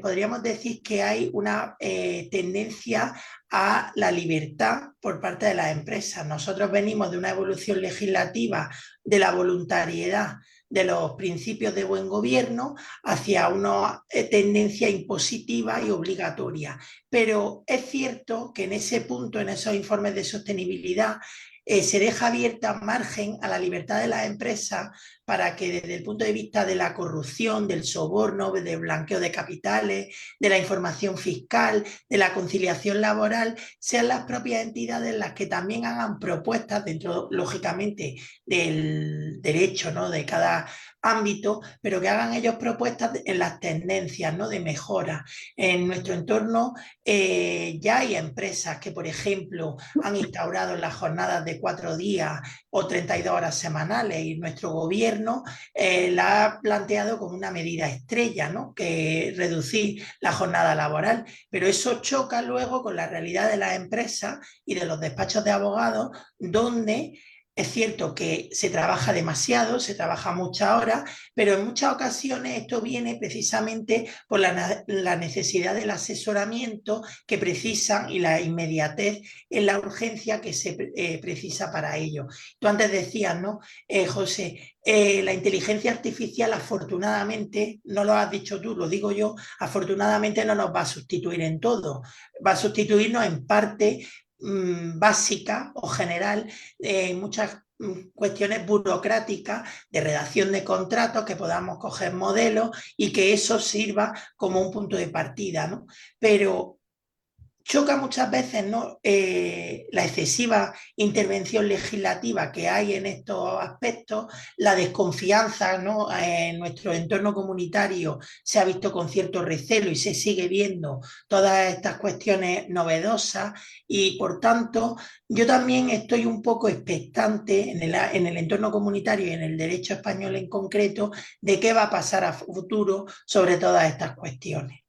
podríamos decir que hay una tendencia a la libertad por parte de las empresas. Nosotros venimos de una evolución legislativa de la voluntariedad, de los principios de buen gobierno, hacia una tendencia impositiva y obligatoria. Pero es cierto que en ese punto, en esos informes de sostenibilidad, se deja abierta margen a la libertad de las empresas para que desde el punto de vista de la corrupción, del soborno, del blanqueo de capitales, de la información fiscal, de la conciliación laboral, sean las propias entidades las que también hagan propuestas dentro, lógicamente, del derecho, ¿no? De cada ámbito, pero que hagan ellos propuestas en las tendencias, ¿no? De mejora. En nuestro entorno ya hay empresas que, por ejemplo, han instaurado las jornadas de 4 días o 32 horas semanales y nuestro gobierno la ha planteado como una medida estrella, ¿no? Que reducir la jornada laboral, pero eso choca luego con la realidad de las empresas y de los despachos de abogados, donde es cierto que se trabaja demasiado, se trabaja muchas horas, pero en muchas ocasiones esto viene precisamente por la necesidad del asesoramiento que precisan y la inmediatez en la urgencia que se precisa para ello. Tú antes decías, ¿no, José? La inteligencia artificial, afortunadamente, no lo has dicho tú, lo digo yo, afortunadamente no nos va a sustituir en todo, va a sustituirnos en parte básica o general muchas cuestiones burocráticas de redacción de contratos, que podamos coger modelos y que eso sirva como un punto de partida, ¿no? Pero choca muchas veces, ¿no? La excesiva intervención legislativa que hay en estos aspectos, la desconfianza, ¿no? En nuestro entorno comunitario se ha visto con cierto recelo y se sigue viendo todas estas cuestiones novedosas y por tanto yo también estoy un poco expectante en el entorno comunitario y en el derecho español en concreto de qué va a pasar a futuro sobre todas estas cuestiones.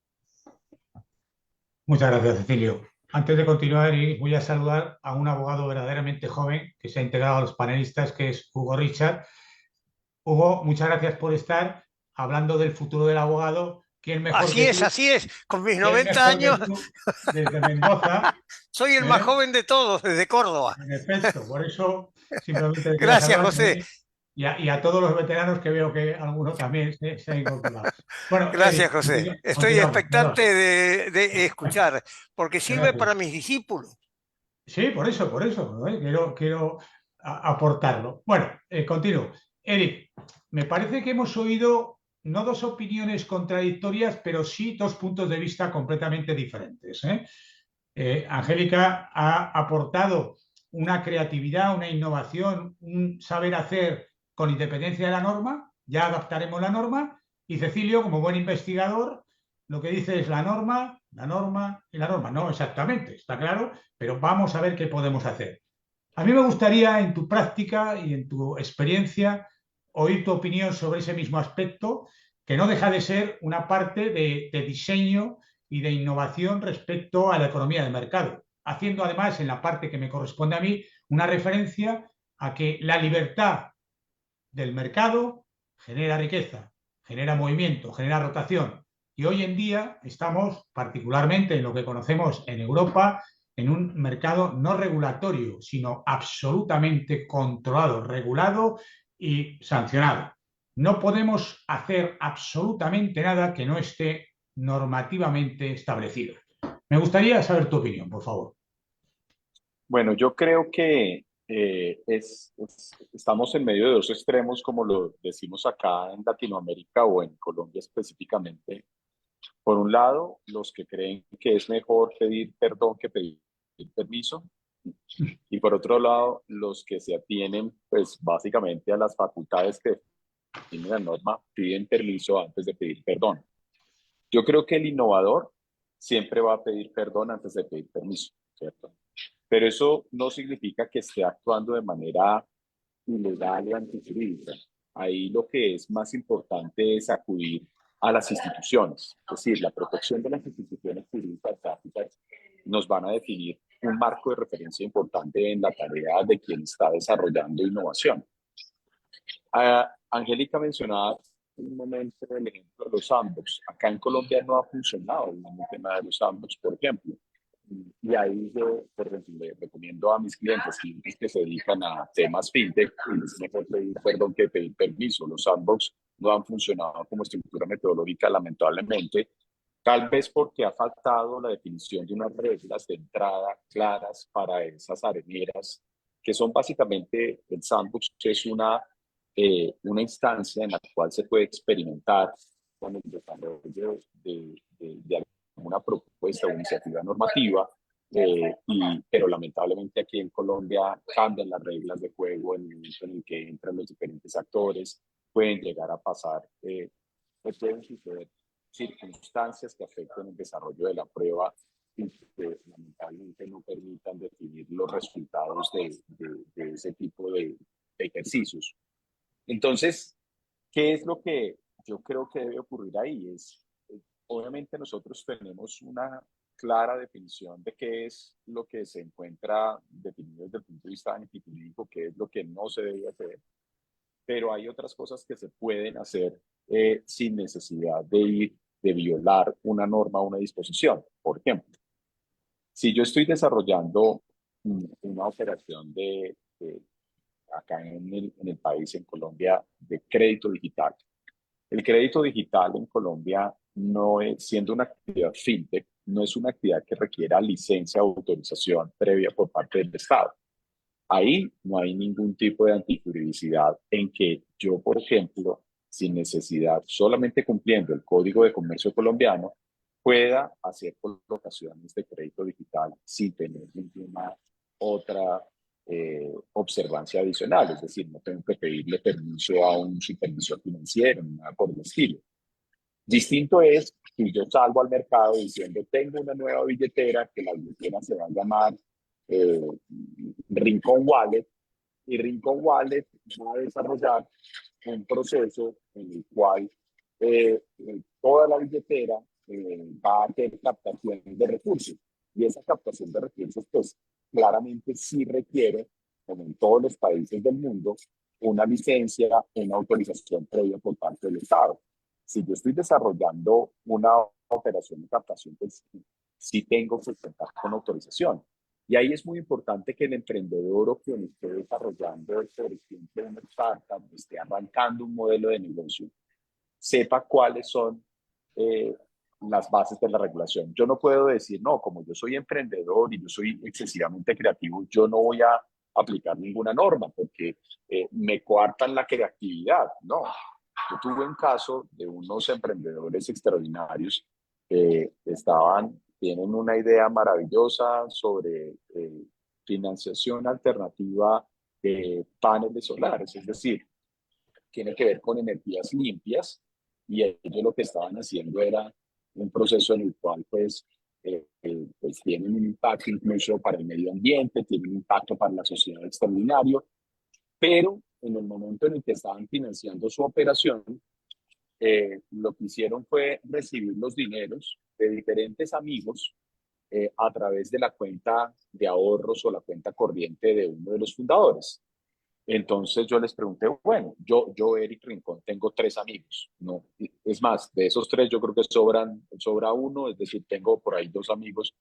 Muchas gracias, Cecilio. Antes de continuar, voy a saludar a un abogado verdaderamente joven que se ha integrado a los panelistas, que es Hugo Richard. Hugo, muchas gracias por estar hablando del futuro del abogado. ¿Quién mejor que tú? Así es, con mis ¿Quién 90 mejor que años tú desde Mendoza? soy el más joven de todos, desde Córdoba. En efecto, por eso simplemente quería Gracias, saludar José. y a todos los veteranos, que veo que algunos también se han incorporado. Bueno, Gracias, José. Estoy continuamos. expectante de escuchar, porque sirve Gracias. para mis discípulos. Sí, por eso, ¿no? Quiero aportarlo. Bueno, continúo. Eric, me parece que hemos oído no dos opiniones contradictorias, pero sí dos puntos de vista completamente diferentes, ¿eh? Angélica ha aportado una creatividad, una innovación, un saber hacer con independencia de la norma, ya adaptaremos la norma, y Cecilio, como buen investigador, lo que dice es la norma y la norma. No exactamente, está claro, pero vamos a ver qué podemos hacer. A mí me gustaría, en tu práctica y en tu experiencia, oír tu opinión sobre ese mismo aspecto, que no deja de ser una parte de diseño y de innovación respecto a la economía de mercado, haciendo además, en la parte que me corresponde a mí, una referencia a que la libertad del mercado genera riqueza, genera movimiento, genera rotación. Y hoy en día estamos, particularmente en lo que conocemos en Europa, en un mercado no regulatorio, sino absolutamente controlado, regulado y sancionado. No podemos hacer absolutamente nada que no esté normativamente establecido. Me gustaría saber tu opinión, por favor. Bueno, yo creo que estamos en medio de dos extremos, como lo decimos acá en Latinoamérica o en Colombia específicamente. Por un lado, los que creen que es mejor pedir perdón que pedir permiso. Y por otro lado, los que se atienen, pues básicamente a las facultades que define la norma, piden permiso antes de pedir perdón. Yo creo que el innovador siempre va a pedir perdón antes de pedir permiso, ¿cierto? Pero eso no significa que esté actuando de manera ilegal o antijurídica. Ahí lo que es más importante es acudir a las instituciones, es decir, la protección de las instituciones jurídicas básicas nos van a definir un marco de referencia importante en la tarea de quien está desarrollando innovación. Angélica mencionaba un momento el ejemplo de los sandbox. Acá en Colombia no ha funcionado el tema de los sandbox, por ejemplo. Y ahí yo, por ejemplo, le recomiendo a mis clientes que se dedican a temas fintech, es mejor pedir perdón que pedir permiso. Los sandbox no han funcionado como estructura metodológica, lamentablemente, tal vez porque ha faltado la definición de unas reglas de entrada claras para esas areneras, que son básicamente, el sandbox es una instancia en la cual se puede experimentar con el desarrollo de alguna propuesta o iniciativa normativa, pero lamentablemente aquí en Colombia cambian las reglas de juego en el momento en el que entran los diferentes actores, pueden llegar a pasar, pueden suceder circunstancias que afecten el desarrollo de la prueba y que lamentablemente no permitan definir los resultados de ese tipo de ejercicios. Entonces, ¿qué es lo que yo creo que debe ocurrir ahí? Obviamente nosotros tenemos una clara definición de qué es lo que se encuentra definido desde el punto de vista antijurídico, qué es lo que no se debe hacer, pero hay otras cosas que se pueden hacer sin necesidad de violar una norma o una disposición. Por ejemplo, si yo estoy desarrollando una operación acá en el país, en Colombia, de crédito digital. El crédito digital en Colombia, no es, siendo una actividad fintech, no es una actividad que requiera licencia o autorización previa por parte del Estado. Ahí no hay ningún tipo de antijuridicidad en que yo, por ejemplo, sin necesidad, solamente cumpliendo el Código de Comercio colombiano, pueda hacer colocaciones de crédito digital sin tener ninguna otra observancia adicional. Es decir, no tengo que pedirle permiso a un supervisor financiero, ni nada por el estilo. Distinto es si yo salgo al mercado diciendo tengo una nueva billetera, que la billetera se va a llamar Rincón Wallet, y Rincón Wallet va a desarrollar un proceso en el cual toda la billetera va a tener captación de recursos, y esa captación de recursos pues claramente sí requiere, como en todos los países del mundo, una licencia, una autorización previa por parte del Estado. Si yo estoy desarrollando una operación de captación, pues sí tengo que contar con autorización. Y ahí es muy importante que el emprendedor o quien esté desarrollando, por ejemplo, una startup, esté arrancando un modelo de negocio, sepa cuáles son las bases de la regulación. Yo no puedo decir, no, como yo soy emprendedor y yo soy excesivamente creativo, yo no voy a aplicar ninguna norma porque me coartan la creatividad. No, Yo tuve un caso de unos emprendedores extraordinarios tienen una idea maravillosa sobre financiación alternativa de paneles solares, es decir, tiene que ver con energías limpias, y ellos lo que estaban haciendo era un proceso en el cual pues tienen un impacto incluso para el medio ambiente, tienen un impacto para la sociedad extraordinario, pero en el momento en el que estaban financiando su operación, lo que hicieron fue recibir los dineros de diferentes amigos a través de la cuenta de ahorros o la cuenta corriente de uno de los fundadores. Entonces yo les pregunté, bueno, yo Eric Rincón, tengo 3 amigos, ¿no? Es más, de esos 3 yo creo que sobra uno, es decir, tengo por ahí 2 amigos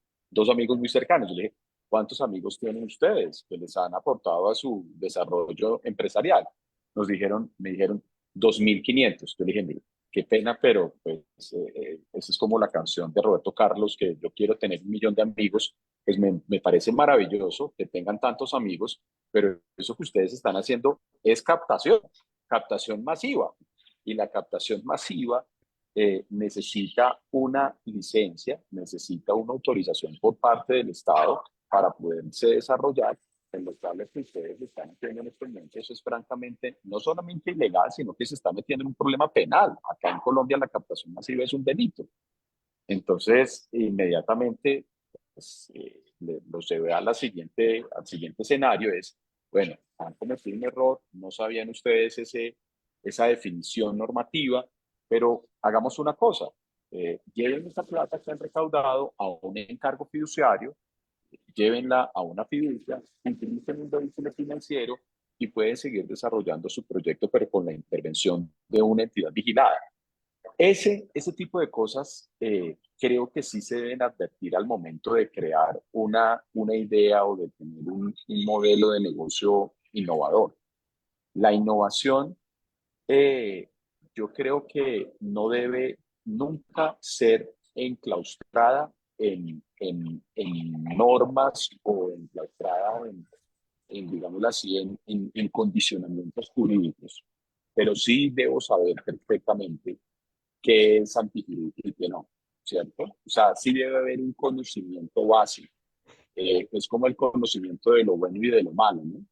muy cercanos. Yo le dije, ¿cuántos amigos tienen ustedes que les han aportado a su desarrollo empresarial? Me dijeron 2.500. Yo le dije, mire, qué pena, pero pues esa es como la canción de Roberto Carlos, que yo quiero tener 1.000.000 de amigos. Pues me parece maravilloso que tengan tantos amigos, pero eso que ustedes están haciendo es captación masiva. Y la captación masiva necesita una licencia, necesita una autorización por parte del Estado para poderse desarrollar. En los cables que ustedes están haciendo en este momento, eso es francamente no solamente ilegal, sino que se está metiendo en un problema penal. Acá en Colombia la captación masiva es un delito. Entonces, inmediatamente pues, lo se ve al siguiente escenario es, bueno, han cometido un error, no sabían ustedes esa definición normativa, pero hagamos una cosa, lleven esa plata que han recaudado a un encargo fiduciario, llévenla a una fiducia, utilicen un vehículo financiero y pueden seguir desarrollando su proyecto, pero con la intervención de una entidad vigilada. Ese tipo de cosas creo que sí se deben advertir al momento de crear una idea o de tener un modelo de negocio innovador. La innovación, yo creo que no debe nunca ser enclaustrada en normas o enclaustrada digámoslo así, en condicionamientos jurídicos. Pero sí debo saber perfectamente qué es antijurídico y qué no, ¿cierto? O sea, sí debe haber un conocimiento básico. Es como el conocimiento de lo bueno y de lo malo, ¿no?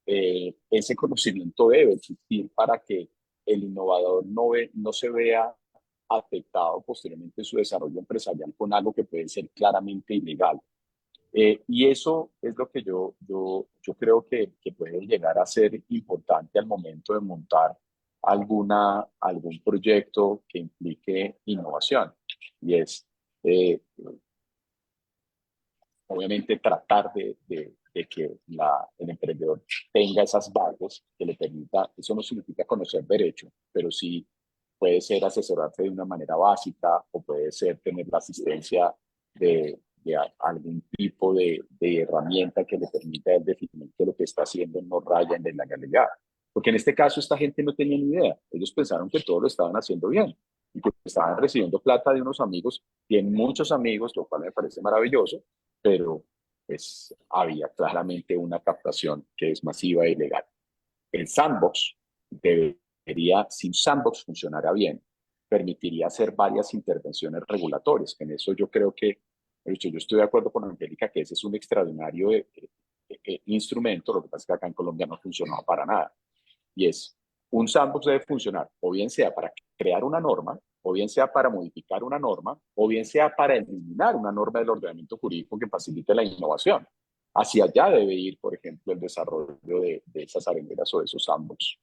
Ese conocimiento debe existir para que el innovador no se vea afectado posteriormente en su desarrollo empresarial con algo que puede ser claramente ilegal. Y eso es lo que yo creo que puede llegar a ser importante al momento de montar algún proyecto que implique innovación. Y es, obviamente, tratar de que el emprendedor tenga esas bases que le permita, eso no significa conocer derecho, pero sí puede ser asesorarse de una manera básica o puede ser tener la asistencia de algún tipo de herramienta que le permita definir que lo que está haciendo no raya en la legalidad. Porque en este caso esta gente no tenía ni idea. Ellos pensaron que todo lo estaban haciendo bien y que estaban recibiendo plata de unos amigos. Tienen muchos amigos, lo cual me parece maravilloso, pero pues había claramente una captación que es masiva e ilegal. El sandbox si un sandbox funcionara bien, permitiría hacer varias intervenciones regulatorias. En eso yo creo que, de hecho, yo estoy de acuerdo con Angélica que ese es un extraordinario instrumento. Lo que pasa es que acá en Colombia no funcionaba para nada. Y es, un sandbox debe funcionar, o bien sea para crear una norma, o bien sea para modificar una norma, o bien sea para eliminar una norma del ordenamiento jurídico que facilite la innovación. Hacia allá debe ir, por ejemplo, el desarrollo de esas arenderas o de esos sandbox.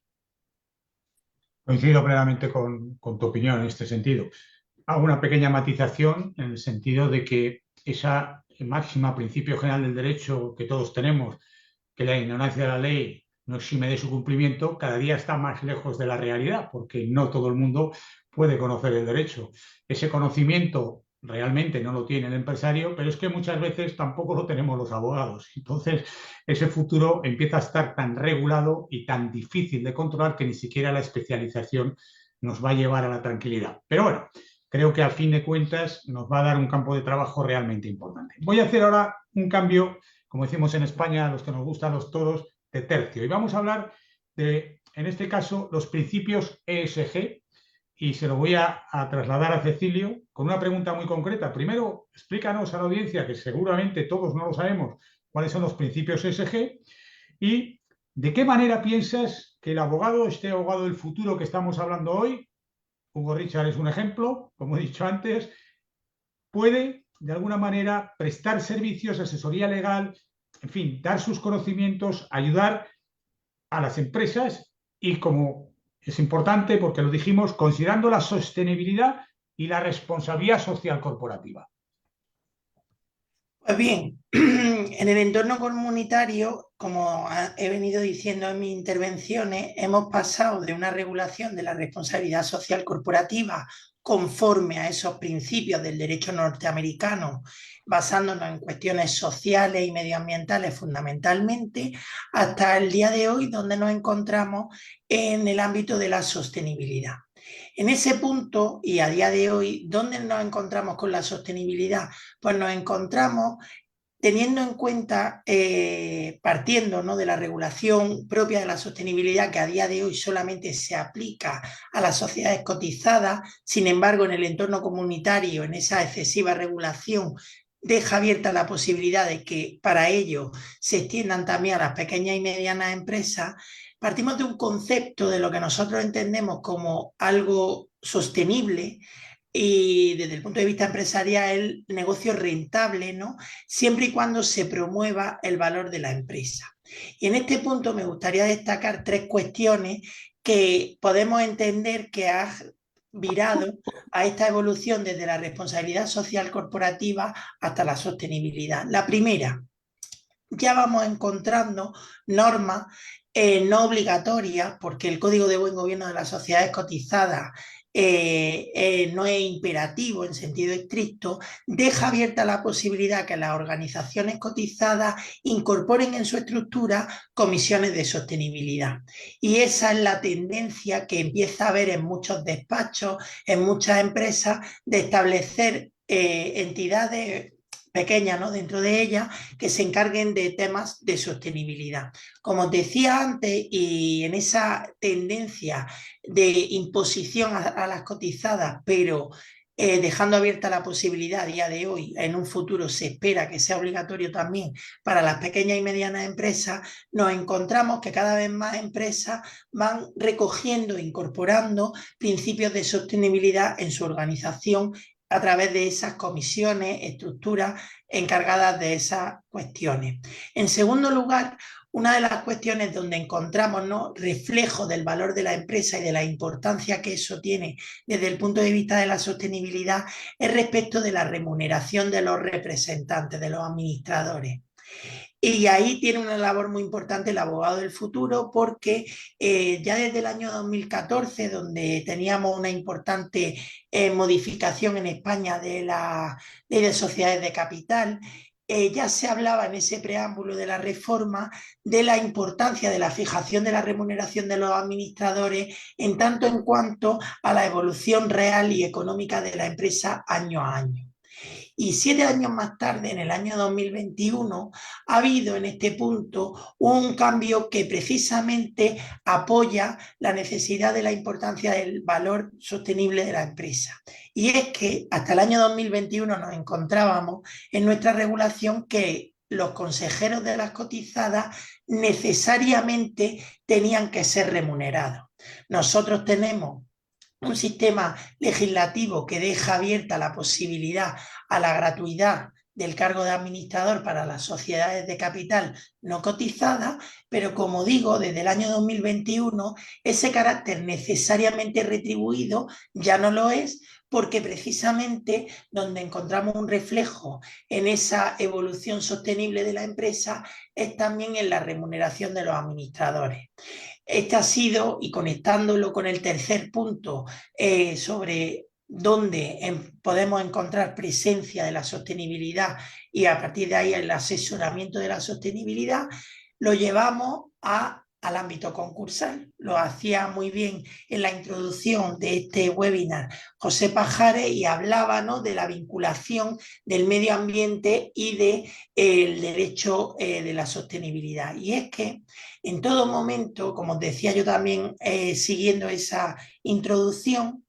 Coincido plenamente con tu opinión en este sentido. Hago una pequeña matización en el sentido de que esa máxima principio general del derecho que todos tenemos, que la ignorancia de la ley no exime de su cumplimiento, cada día está más lejos de la realidad, porque no todo el mundo puede conocer el derecho. Ese conocimiento realmente no lo tiene el empresario, pero es que muchas veces tampoco lo tenemos los abogados. Entonces, ese futuro empieza a estar tan regulado y tan difícil de controlar que ni siquiera la especialización nos va a llevar a la tranquilidad. Pero bueno, creo que al fin de cuentas nos va a dar un campo de trabajo realmente importante. Voy a hacer ahora un cambio, como decimos en España, a los que nos gustan los toros, de tercio. Y vamos a hablar de en este caso, los principios ESG y se lo voy a trasladar a Cecilio con una pregunta muy concreta. Primero, explícanos a la audiencia, que seguramente todos no lo sabemos, cuáles son los principios ESG y de qué manera piensas que el abogado, este abogado del futuro que estamos hablando hoy, Hugo Richard es un ejemplo, como he dicho antes, puede de alguna manera prestar servicios, asesoría legal, en fin, dar sus conocimientos, ayudar a las empresas y, como es importante porque lo dijimos, considerando la sostenibilidad y la responsabilidad social corporativa. Pues bien, en el entorno comunitario, como he venido diciendo en mis intervenciones, hemos pasado de una regulación de la responsabilidad social corporativa conforme a esos principios del derecho norteamericano, basándonos en cuestiones sociales y medioambientales fundamentalmente, hasta el día de hoy, donde nos encontramos en el ámbito de la sostenibilidad. En ese punto, y a día de hoy, ¿dónde nos encontramos con la sostenibilidad? Pues nos encontramos teniendo en cuenta, partiendo, ¿no?, de la regulación propia de la sostenibilidad, que a día de hoy solamente se aplica a las sociedades cotizadas. Sin embargo, en el entorno comunitario, en esa excesiva regulación, deja abierta la posibilidad de que para ello se extiendan también a las pequeñas y medianas empresas. Partimos de un concepto de lo que nosotros entendemos como algo sostenible, y desde el punto de vista empresarial el negocio rentable, ¿no?, siempre y cuando se promueva el valor de la empresa. Y en este punto me gustaría destacar 3 cuestiones que podemos entender que ha virado a esta evolución desde la responsabilidad social corporativa hasta la sostenibilidad. La primera, ya vamos encontrando normas no obligatorias, porque el Código de Buen Gobierno de las Sociedades Cotizadas no es imperativo en sentido estricto, deja abierta la posibilidad que las organizaciones cotizadas incorporen en su estructura comisiones de sostenibilidad. Y esa es la tendencia que empieza a haber en muchos despachos, en muchas empresas, de establecer entidades pequeñas, ¿no?, dentro de ellas, que se encarguen de temas de sostenibilidad. Como os decía antes, y en esa tendencia de imposición a las cotizadas, pero dejando abierta la posibilidad a día de hoy, en un futuro se espera que sea obligatorio también para las pequeñas y medianas empresas, nos encontramos que cada vez más empresas van recogiendo, incorporando principios de sostenibilidad en su organización a través de esas comisiones, estructuras encargadas de esas cuestiones. En segundo lugar, una de las cuestiones donde encontramos, ¿no?, reflejo del valor de la empresa y de la importancia que eso tiene desde el punto de vista de la sostenibilidad es respecto de la remuneración de los representantes, de los administradores. Y ahí tiene una labor muy importante el abogado del futuro, porque ya desde el año 2014, donde teníamos una importante modificación en España de la ley de sociedades de capital, ya se hablaba en ese preámbulo de la reforma de la importancia de la fijación de la remuneración de los administradores en tanto en cuanto a la evolución real y económica de la empresa año a año. Y 7 años más tarde, en el año 2021, ha habido en este punto un cambio que precisamente apoya la necesidad de la importancia del valor sostenible de la empresa. Y es que hasta el año 2021 nos encontrábamos en nuestra regulación que los consejeros de las cotizadas necesariamente tenían que ser remunerados. Nosotros tenemos un sistema legislativo que deja abierta la posibilidad a la gratuidad del cargo de administrador para las sociedades de capital no cotizadas, pero como digo, desde el año 2021 ese carácter necesariamente retribuido ya no lo es, porque precisamente donde encontramos un reflejo en esa evolución sostenible de la empresa es también en la remuneración de los administradores. Este ha sido, y conectándolo con el tercer punto sobre dónde podemos encontrar presencia de la sostenibilidad y a partir de ahí el asesoramiento de la sostenibilidad, lo llevamos a al ámbito concursal. Lo hacía muy bien en la introducción de este webinar José Pajares y hablaba, ¿no?, de la vinculación del medio ambiente y del derecho de la sostenibilidad. Y es que en todo momento, como os decía yo también siguiendo esa introducción,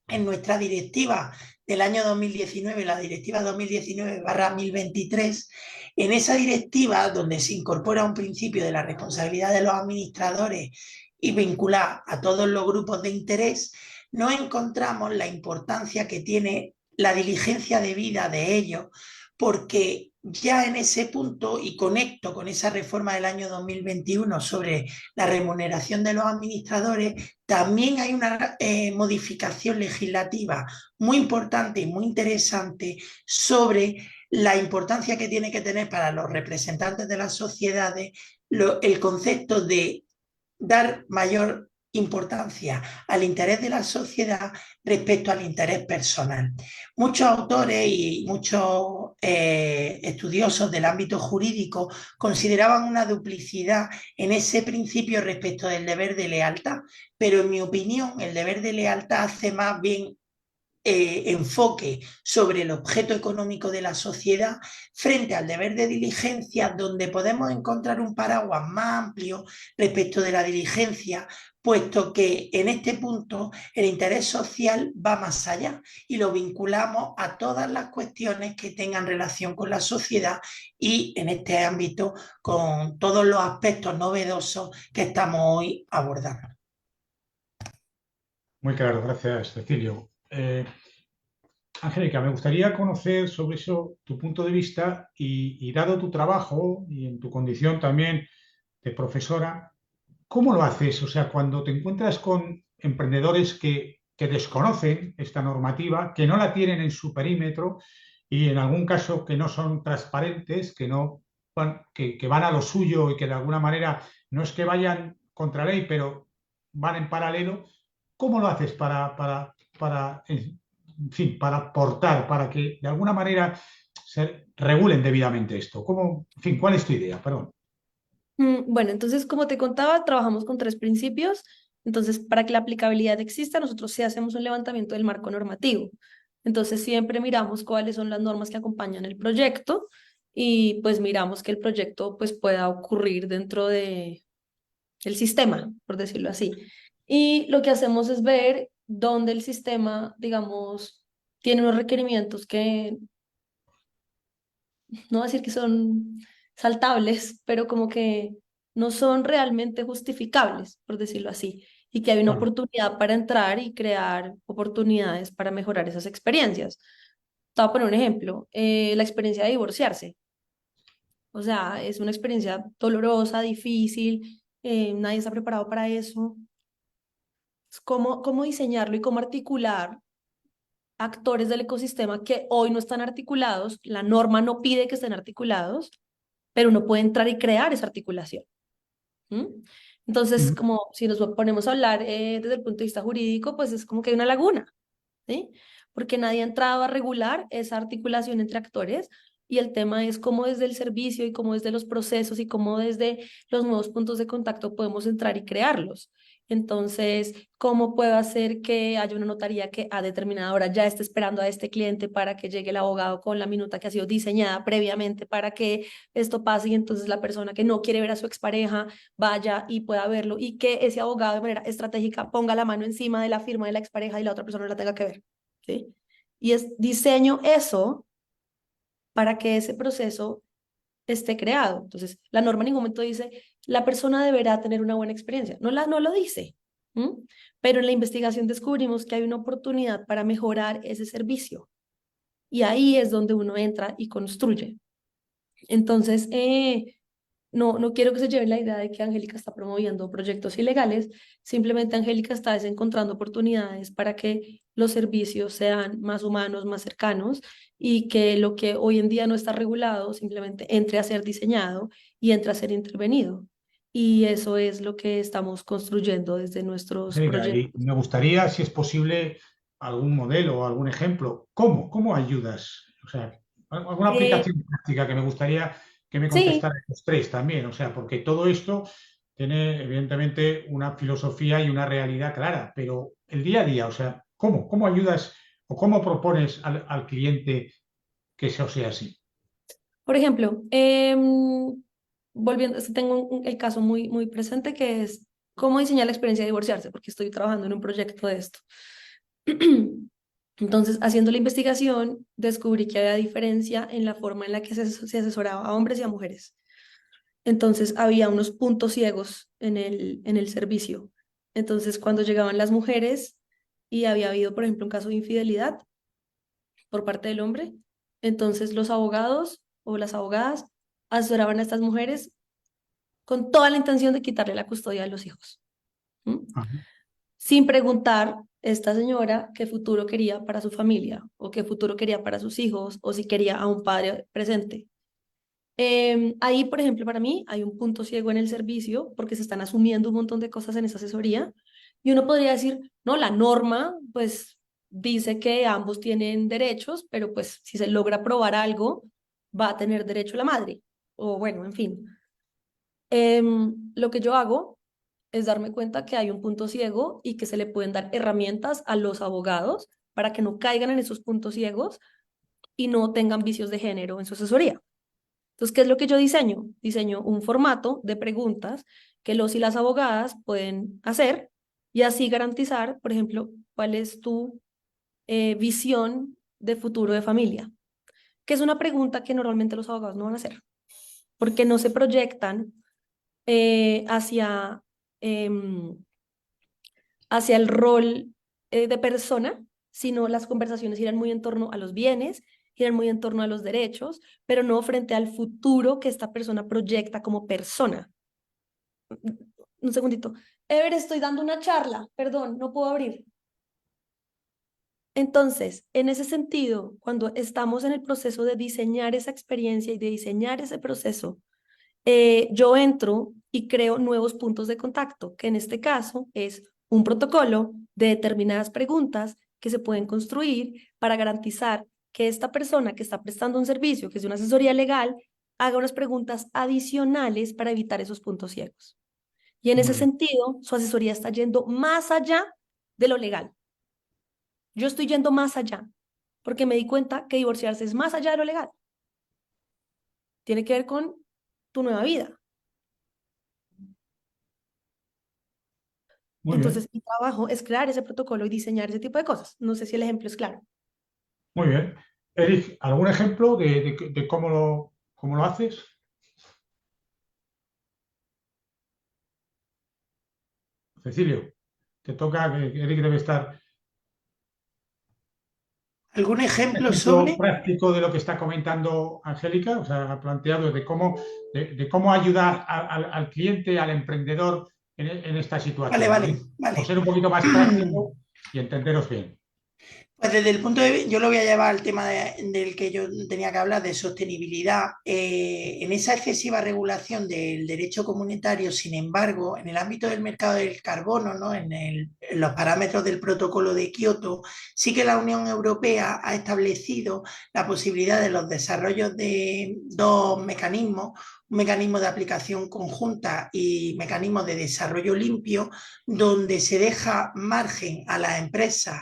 en nuestra directiva del año 2019, la directiva 2019/1023, en esa directiva donde se incorpora un principio de la responsabilidad de los administradores y vincular a todos los grupos de interés, nos encontramos la importancia que tiene la diligencia debida de ellos, porque ya en ese punto, y conecto con esa reforma del año 2021 sobre la remuneración de los administradores, también hay una modificación legislativa muy importante y muy interesante sobre la importancia que tiene que tener para los representantes de las sociedades el concepto de dar mayor importancia al interés de la sociedad respecto al interés personal. Muchos autores y muchos estudiosos del ámbito jurídico consideraban una duplicidad en ese principio respecto del deber de lealtad, pero en mi opinión el deber de lealtad hace más bien enfoque sobre el objeto económico de la sociedad frente al deber de diligencia, donde podemos encontrar un paraguas más amplio respecto de la diligencia, puesto que en este punto el interés social va más allá y lo vinculamos a todas las cuestiones que tengan relación con la sociedad y en este ámbito con todos los aspectos novedosos que estamos hoy abordando. Muy claro, gracias, Cecilio. Angélica, me gustaría conocer sobre eso tu punto de vista y dado tu trabajo y en tu condición también de profesora, ¿cómo lo haces? O sea, cuando te encuentras con emprendedores que desconocen esta normativa, que no la tienen en su perímetro y en algún caso que no son transparentes, que van a lo suyo y que de alguna manera no es que vayan contra ley, pero van en paralelo, ¿cómo lo haces en fin, para aportar, para que de alguna manera se regulen debidamente esto? En fin, ¿cuál es tu idea? Perdón. Bueno, entonces, como te contaba, trabajamos con 3 principios. Entonces, para que la aplicabilidad exista, nosotros sí hacemos un levantamiento del marco normativo. Entonces, siempre miramos cuáles son las normas que acompañan el proyecto y pues miramos que el proyecto pues pueda ocurrir dentro del sistema, por decirlo así. Y lo que hacemos es ver dónde el sistema, digamos, tiene unos requerimientos que no voy a decir que son saltables, pero como que no son realmente justificables, por decirlo así, y que hay una Bueno, oportunidad para entrar y crear oportunidades para mejorar esas experiencias. Te voy a poner un ejemplo, la experiencia de divorciarse. O sea, es una experiencia dolorosa, difícil, nadie está preparado para eso. ¿Cómo diseñarlo y cómo articular actores del ecosistema que hoy no están articulados? La norma no pide que estén articulados, pero uno puede entrar y crear esa articulación. ¿Mm? Entonces, mm, como si nos ponemos a hablar desde el punto de vista jurídico, pues es como que hay una laguna, ¿sí? Porque nadie ha entrado a regular esa articulación entre actores y el tema es cómo desde el servicio y cómo desde los procesos y cómo desde los nuevos puntos de contacto podemos entrar y crearlos. Entonces, ¿cómo puedo hacer que haya una notaría que a determinada hora ya esté esperando a este cliente para que llegue el abogado con la minuta que ha sido diseñada previamente para que esto pase y entonces la persona que no quiere ver a su expareja vaya y pueda verlo y que ese abogado de manera estratégica ponga la mano encima de la firma de la expareja y la otra persona no la tenga que ver? ¿Sí? Y diseño eso para que ese proceso esté creado. Entonces, la norma en ningún momento dice, la persona deberá tener una buena experiencia. No lo dice. Pero en la investigación descubrimos que hay una oportunidad para mejorar ese servicio. Y ahí es donde uno entra y construye. Entonces, no quiero que se lleven la idea de que Angélica está promoviendo proyectos ilegales, simplemente Angélica está encontrando oportunidades para que los servicios sean más humanos, más cercanos y que lo que hoy en día no está regulado simplemente entre a ser diseñado y entre a ser intervenido. Y eso es lo que estamos construyendo desde nuestros Angélica, y proyectos. me gustaría, si es posible, algún modelo o algún ejemplo. ¿Cómo ayudas? O sea, alguna Eh, aplicación práctica que me gustaría que me sí, contestara los tres también. O sea, porque todo esto tiene evidentemente una filosofía y una realidad clara, pero el día a día, o sea, ¿cómo ayudas o cómo propones al cliente que eso sea así? Por ejemplo, volviendo, tengo el caso muy presente que es cómo diseñar la experiencia de divorciarse, porque estoy trabajando en un proyecto de esto. Entonces, haciendo la investigación, descubrí que había diferencia en la forma en la que se asesoraba a hombres y a mujeres. Entonces, había unos puntos ciegos en el servicio. Entonces, cuando llegaban las mujeres y había habido, por ejemplo, un caso de infidelidad por parte del hombre, entonces los abogados o las abogadas asesoraban a estas mujeres con toda la intención de quitarle la custodia de los hijos. ¿Mm? Ajá. Sin preguntar esta señora qué futuro quería para su familia o qué futuro quería para sus hijos o si quería a un padre presente. Ahí, por ejemplo, para mí hay un punto ciego en el servicio porque se están asumiendo un montón de cosas en esa asesoría y uno podría decir, no, la norma pues dice que ambos tienen derechos, pero pues si se logra probar algo, va a tener derecho la madre o bueno, en fin. Lo que yo hago es darme cuenta que hay un punto ciego y que se le pueden dar herramientas a los abogados para que no caigan en esos puntos ciegos y no tengan vicios de género en su asesoría. Entonces, ¿qué es lo que yo diseño? Diseño un formato de preguntas que los y las abogadas pueden hacer y así garantizar, por ejemplo, cuál es tu visión de futuro de familia, que es una pregunta que normalmente los abogados no van a hacer, porque no se proyectan hacia, hacia el rol de persona, sino las conversaciones irán muy en torno a los bienes, irán muy en torno a los derechos, pero no frente al futuro que esta persona proyecta como persona. Un segundito. Ever, estoy dando una charla, perdón, no puedo abrir. Entonces, en ese sentido, cuando estamos en el proceso de diseñar esa experiencia y de diseñar ese proceso, yo entro y creo nuevos puntos de contacto, que en este caso es un protocolo de determinadas preguntas que se pueden construir para garantizar que esta persona que está prestando un servicio, que es una asesoría legal, haga unas preguntas adicionales para evitar esos puntos ciegos. Y en ese sentido, su asesoría está yendo más allá de lo legal. Yo estoy yendo más allá, porque me di cuenta que divorciarse es más allá de lo legal. Tiene que ver con tu nueva vida. Muy bien, Entonces, mi trabajo es crear ese protocolo y diseñar ese tipo de cosas. No sé si el ejemplo es claro. muy bien. Eric, ¿algún ejemplo de cómo lo haces? Cecilio, te toca, que Eric debe estar. ¿Algún ejemplo Ejemplo sobre? práctico de lo que está comentando Angélica, o sea, ha planteado de cómo ayudar al cliente, al emprendedor en esta Vale, situación. vale, Eric, por vale. ser un poquito más práctico y entenderos bien. Pues desde el punto de vista, yo lo voy a llevar al tema del que yo tenía que hablar, de sostenibilidad. En esa excesiva regulación del derecho comunitario, sin embargo, en el ámbito del mercado del carbono, ¿no? En los parámetros del protocolo de Kioto, sí que la Unión Europea ha establecido la posibilidad de los desarrollos de dos mecanismos, un mecanismo de aplicación conjunta y mecanismo de desarrollo limpio, donde se deja margen a las empresas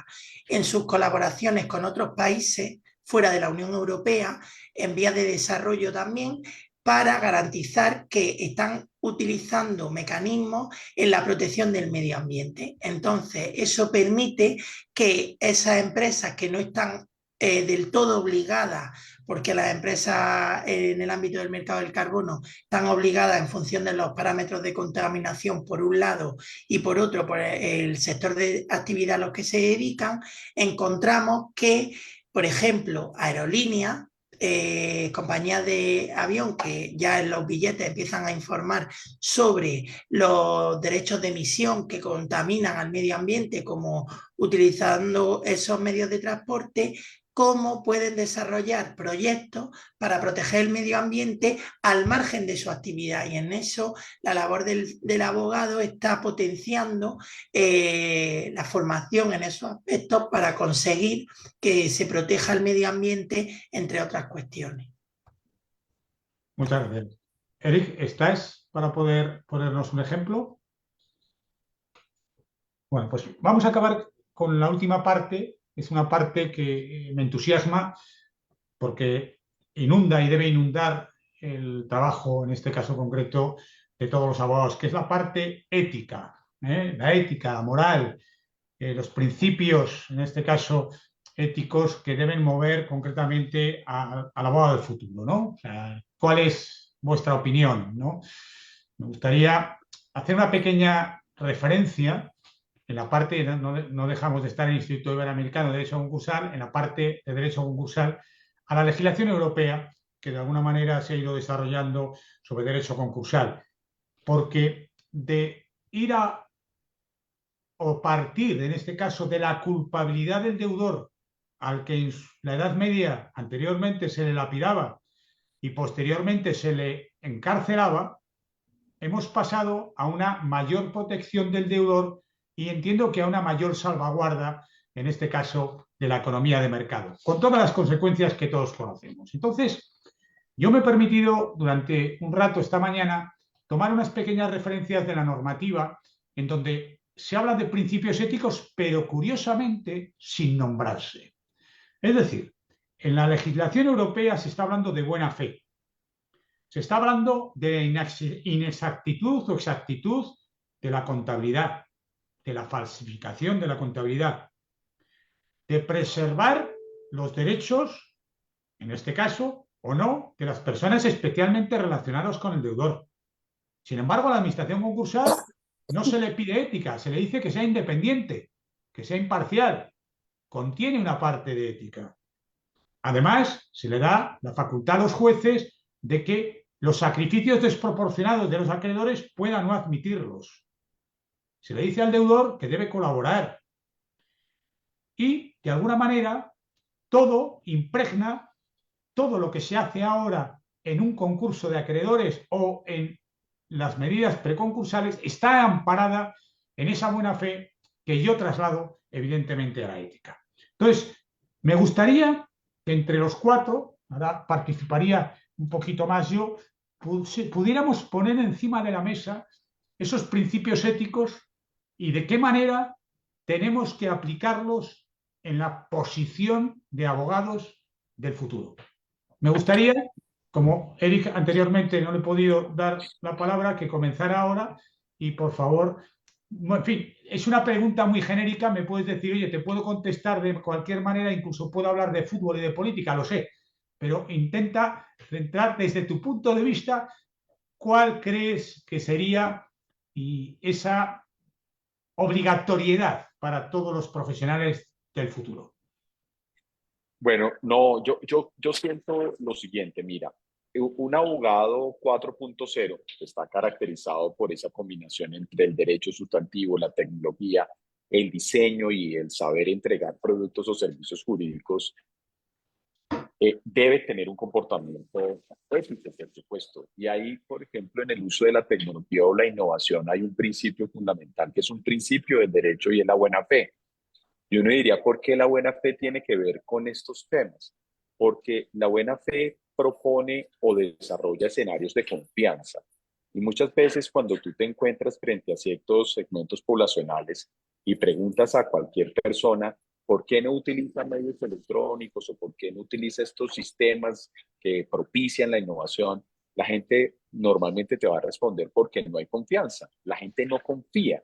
en sus colaboraciones con otros países fuera de la Unión Europea, en vías de desarrollo también, para garantizar que están utilizando mecanismos en la protección del medio ambiente. Entonces, eso permite que esas empresas que no están del todo obligadas, porque las empresas en el ámbito del mercado del carbono están obligadas en función de los parámetros de contaminación por un lado y por otro por el sector de actividad a los que se dedican, encontramos que, por ejemplo, aerolíneas, compañías de avión que ya en los billetes empiezan a informar sobre los derechos de emisión que contaminan al medio ambiente, como utilizando esos medios de transporte, cómo pueden desarrollar proyectos para proteger el medio ambiente al margen de su actividad. Y en eso la labor del abogado está potenciando la formación en esos aspectos para conseguir que se proteja el medio ambiente, entre otras cuestiones. Muchas gracias. Eric, ¿estás para poder ponernos un ejemplo? Bueno, pues vamos a acabar con la última parte. Es una parte que me entusiasma porque inunda y debe inundar el trabajo, en este caso concreto, de todos los abogados, que es la parte ética, ¿eh? La ética, la moral, los principios, en este caso éticos, que deben mover concretamente al abogado del futuro, ¿no? O sea, ¿cuál es vuestra opinión, ¿no? Me gustaría hacer una pequeña referencia en la parte, no dejamos de estar en el Instituto Iberoamericano de Derecho Concursal, en la parte de Derecho Concursal, a la legislación europea que de alguna manera se ha ido desarrollando sobre derecho concursal. Porque de ir a o partir, en este caso, de la culpabilidad del deudor al que en la Edad Media anteriormente se le lapidaba y posteriormente se le encarcelaba, hemos pasado a una mayor protección del deudor y entiendo que a una mayor salvaguarda, en este caso, de la economía de mercado, con todas las consecuencias que todos conocemos. Entonces, yo me he permitido durante un rato esta mañana tomar unas pequeñas referencias de la normativa en donde se habla de principios éticos, pero curiosamente sin nombrarse. Es decir, en la legislación europea se está hablando de buena fe, se está hablando de inexactitud o exactitud de la contabilidad, de la falsificación de la contabilidad, de preservar los derechos, en este caso, o no, de las personas especialmente relacionadas con el deudor. Sin embargo, a la administración concursal no se le pide ética, se le dice que sea independiente, que sea imparcial, contiene una parte de ética. Además, se le da la facultad a los jueces de que los sacrificios desproporcionados de los acreedores puedan no admitirlos. Se le dice al deudor que debe colaborar y, de alguna manera, todo impregna todo lo que se hace ahora en un concurso de acreedores o en las medidas preconcursales está amparada en esa buena fe que yo traslado evidentemente a la ética. Entonces, me gustaría que entre los cuatro, ahora participaría un poquito más yo, pudiéramos poner encima de la mesa esos principios éticos y de qué manera tenemos que aplicarlos en la posición de abogados del futuro. Me gustaría, como Eric anteriormente no le he podido dar la palabra, que comenzara ahora y por favor, en fin, es una pregunta muy genérica, me puedes decir, oye, te puedo contestar de cualquier manera, incluso puedo hablar de fútbol y de política, lo sé, pero intenta centrar desde tu punto de vista cuál crees que sería y esa obligatoriedad para todos los profesionales del futuro. Bueno, no, yo siento lo siguiente, mira, un abogado 4.0 está caracterizado por esa combinación entre el derecho sustantivo, la tecnología, el diseño y el saber entregar productos o servicios jurídicos. Debe tener un comportamiento ético, por supuesto. Y ahí, por ejemplo, en el uso de la tecnología o la innovación hay un principio fundamental, que es un principio del derecho y es la buena fe. Y uno diría, ¿por qué la buena fe tiene que ver con estos temas? Porque la buena fe propone o desarrolla escenarios de confianza. Y muchas veces cuando tú te encuentras frente a ciertos segmentos poblacionales y preguntas a cualquier persona, ¿por qué no utiliza medios electrónicos o por qué no utiliza estos sistemas que propician la innovación? La gente normalmente te va a responder porque no hay confianza. La gente no confía.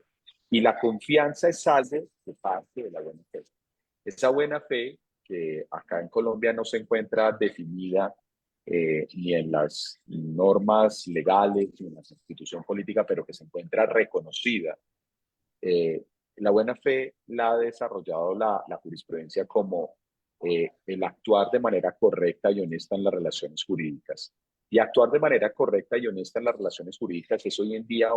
Y la confianza es algo de parte de la buena fe. Esa buena fe que acá en Colombia no se encuentra definida ni en las normas legales ni en la constitución política, pero que se encuentra reconocida. La buena fe la ha desarrollado la jurisprudencia como el actuar de manera correcta y honesta en las relaciones jurídicas. Y actuar de manera correcta y honesta en las relaciones jurídicas es hoy en día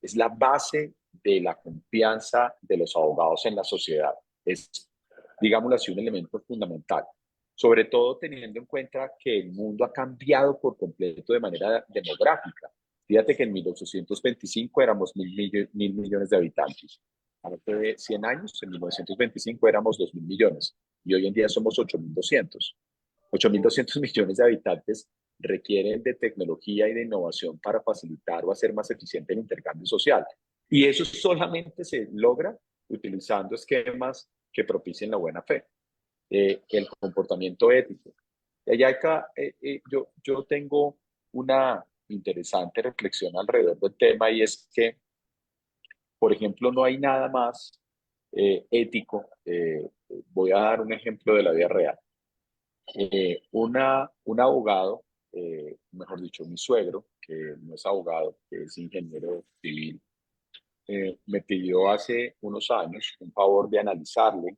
es la base de la confianza de los abogados en la sociedad. Es, digámoslo así, un elemento fundamental. Sobre todo teniendo en cuenta que el mundo ha cambiado por completo de manera demográfica. Fíjate que en 1825 éramos mil millones de habitantes. Hace 100 años, en 1925, éramos 2.000 millones. Y hoy en día somos 8.200. 8.200 millones de habitantes requieren de tecnología y de innovación para facilitar o hacer más eficiente el intercambio social. Y eso solamente se logra utilizando esquemas que propicien la buena fe, el comportamiento ético. Y allá acá, yo tengo una interesante reflexión alrededor del tema, y es que, por ejemplo, no hay nada más ético. Voy a dar un ejemplo de la vida real. Un abogado, mejor dicho, mi suegro, que no es abogado, que es ingeniero civil, me pidió hace unos años un favor de analizarle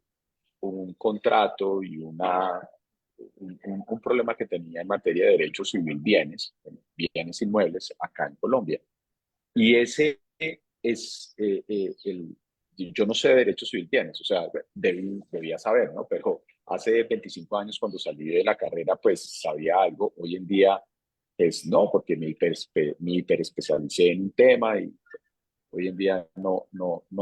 un contrato y un problema que tenía en materia de derecho civil, bienes inmuebles acá en Colombia. Y ese es yo no sé de derecho civil bienes, o sea, debía saber, ¿no? Pero hace 25 años, cuando salí de la carrera, pues sabía algo. Hoy en día, pues no, porque me hiperespecialicé en un tema, y hoy en día no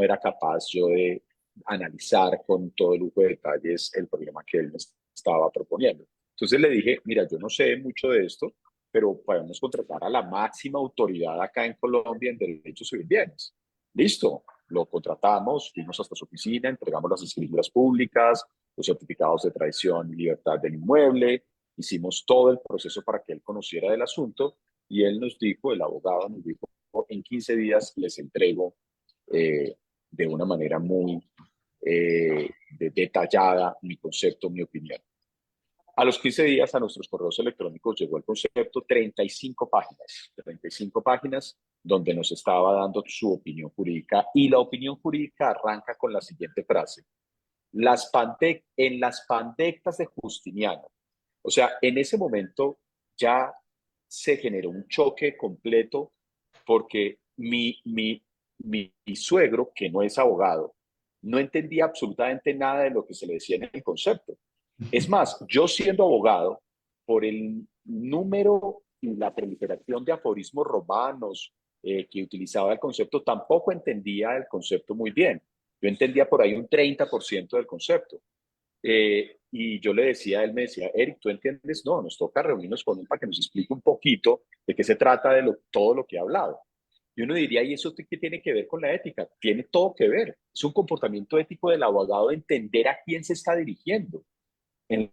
era capaz yo de analizar con todo lujo de detalles el problema que él me estaba proponiendo. Entonces le dije, mira, yo no sé mucho de esto, pero podemos contratar a la máxima autoridad acá en Colombia en derecho civil bienes. Listo, lo contratamos, fuimos hasta su oficina, entregamos las escrituras públicas, los certificados de tradición y libertad del inmueble, hicimos todo el proceso para que él conociera del asunto, y él nos dijo, el abogado nos dijo, en 15 días les entrego de una manera muy detallada mi concepto, mi opinión. A los 15 días a nuestros correos electrónicos llegó el concepto, 35 páginas donde nos estaba dando su opinión jurídica, y la opinión jurídica arranca con la siguiente frase: en las pandectas de Justiniano. O sea, en ese momento ya se generó un choque completo, porque mi suegro, que no es abogado, no entendía absolutamente nada de lo que se le decía en el concepto. Es más, yo siendo abogado, por el número y la proliferación de aforismos romanos que utilizaba el concepto, tampoco entendía el concepto muy bien. Yo entendía por ahí un 30% del concepto. Y yo le decía, él me decía, Eric, ¿tú entiendes? No, nos toca reunirnos con él para que nos explique un poquito de qué se trata de todo lo que ha hablado. Y uno diría, ¿y eso qué tiene que ver con la ética? Tiene todo que ver. Es un comportamiento ético del abogado de entender a quién se está dirigiendo en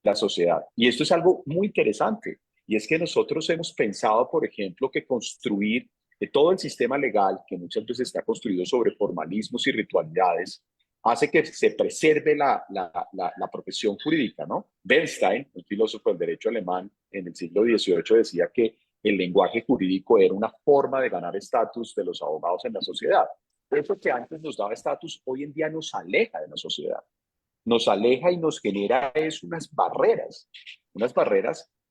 la sociedad. Y esto es algo muy interesante. Y es que nosotros hemos pensado, por ejemplo, que construir todo el sistema legal, que muchas veces está construido sobre formalismos y ritualidades, hace que se preserve la profesión jurídica, ¿no? Bernstein, un filósofo del derecho alemán en el siglo XVIII, decía que el lenguaje jurídico era una forma de ganar estatus de los abogados en la sociedad. Eso que antes nos daba estatus, hoy en día nos aleja de la sociedad. Nos aleja y nos genera unas barreras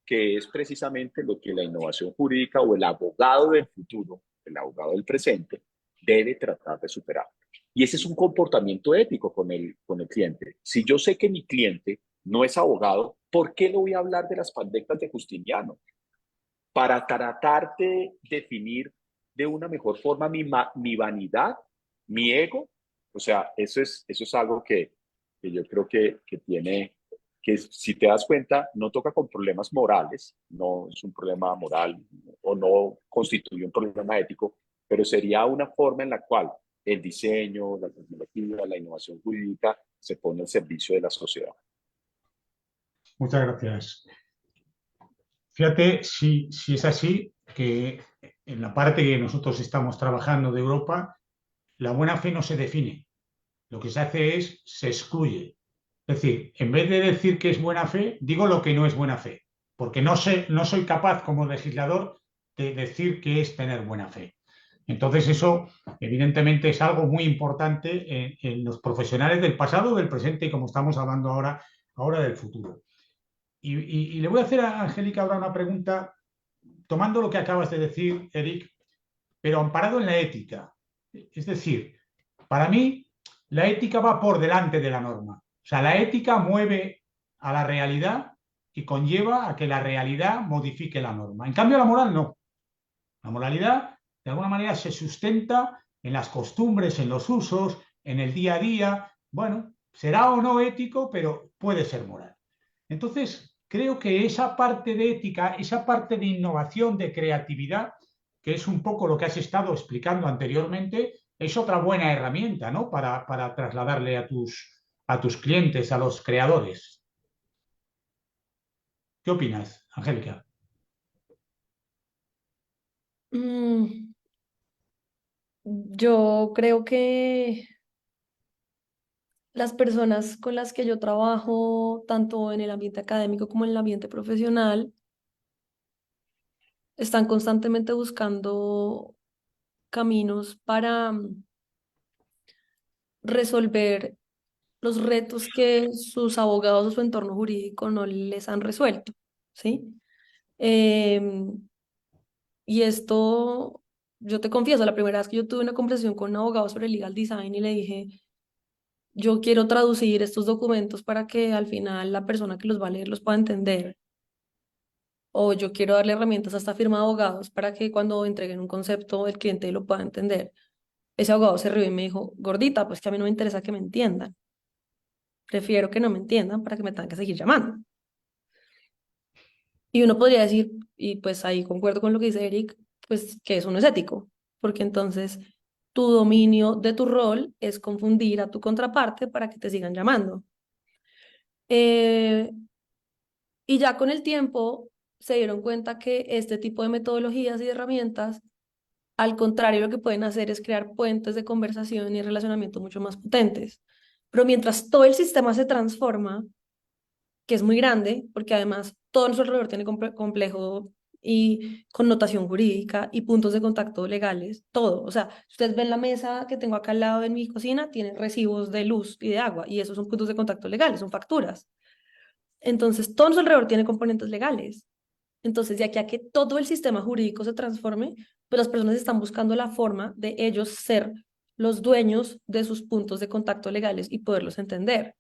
que es precisamente lo que la innovación jurídica o el abogado del futuro, el abogado del presente, debe tratar de superar. Y ese es un comportamiento ético con el cliente. Si yo sé que mi cliente no es abogado, ¿por qué le voy a hablar de las pandectas de Justiniano? Para tratar de definir de una mejor forma mi vanidad, mi ego. O sea, eso es algo que yo creo que si te das cuenta, no toca con problemas morales, no es un problema moral o no constituye un problema ético, pero sería una forma en la cual el diseño, la tecnología, la innovación jurídica se pone al servicio de la sociedad. Muchas gracias. Fíjate, si es así, que en la parte que nosotros estamos trabajando de Europa, la buena fe no se define. Lo que se hace se excluye. Es decir, en vez de decir que es buena fe, digo lo que no es buena fe, porque no soy capaz como legislador de decir qué es tener buena fe. Entonces eso, evidentemente, es algo muy importante en los profesionales del pasado, del presente y, como estamos hablando ahora del futuro. Y le voy a hacer a Angélica ahora una pregunta, tomando lo que acabas de decir, Eric, pero amparado en la ética. Es decir, para mí, la ética va por delante de la norma. O sea, la ética mueve a la realidad y conlleva a que la realidad modifique la norma. En cambio, la moral no. La moralidad, de alguna manera, se sustenta en las costumbres, en los usos, en el día a día. Bueno, será o no ético, pero puede ser moral. Entonces, creo que esa parte de ética, esa parte de innovación, de creatividad, que es un poco lo que has estado explicando anteriormente, es otra buena herramienta, ¿no? Para trasladarle a tus clientes, a los creadores. ¿Qué opinas, Angélica? Mm, yo creo que las personas con las que yo trabajo, tanto en el ambiente académico como en el ambiente profesional, están constantemente buscando caminos para resolver los retos que sus abogados o su entorno jurídico no les han resuelto, ¿sí? Em, y esto, yo te confieso, la primera vez que yo tuve una conversación con un abogado sobre legal design y le dije, yo quiero traducir estos documentos para que al final la persona que los va a leer los pueda entender. O yo quiero darle herramientas a esta firma de abogados para que cuando entreguen un concepto el cliente lo pueda entender. Ese abogado se rió y me dijo, gordita, pues que a mí no me interesa que me entiendan. Prefiero que no me entiendan para que me tengan que seguir llamando. Y uno podría decir, y pues ahí concuerdo con lo que dice Eric, pues que eso no es ético, porque entonces tu dominio de tu rol es confundir a tu contraparte para que te sigan llamando. Eh, y ya con el tiempo se dieron cuenta que este tipo de metodologías y herramientas, al contrario, lo que pueden hacer es crear puentes de conversación y relacionamiento mucho más potentes. Pero mientras todo el sistema se transforma, que es muy grande, porque además todo nuestro alrededor tiene complejo y connotación jurídica y puntos de contacto legales, todo. O sea, si ustedes ven la mesa que tengo acá al lado en mi cocina, tiene recibos de luz y de agua, y esos son puntos de contacto legales, son facturas. Entonces, todo nuestro alrededor tiene componentes legales. Entonces, de aquí a que todo el sistema jurídico se transforme, pues las personas están buscando la forma de ellos ser los dueños de sus puntos de contacto legales y poderlos entender.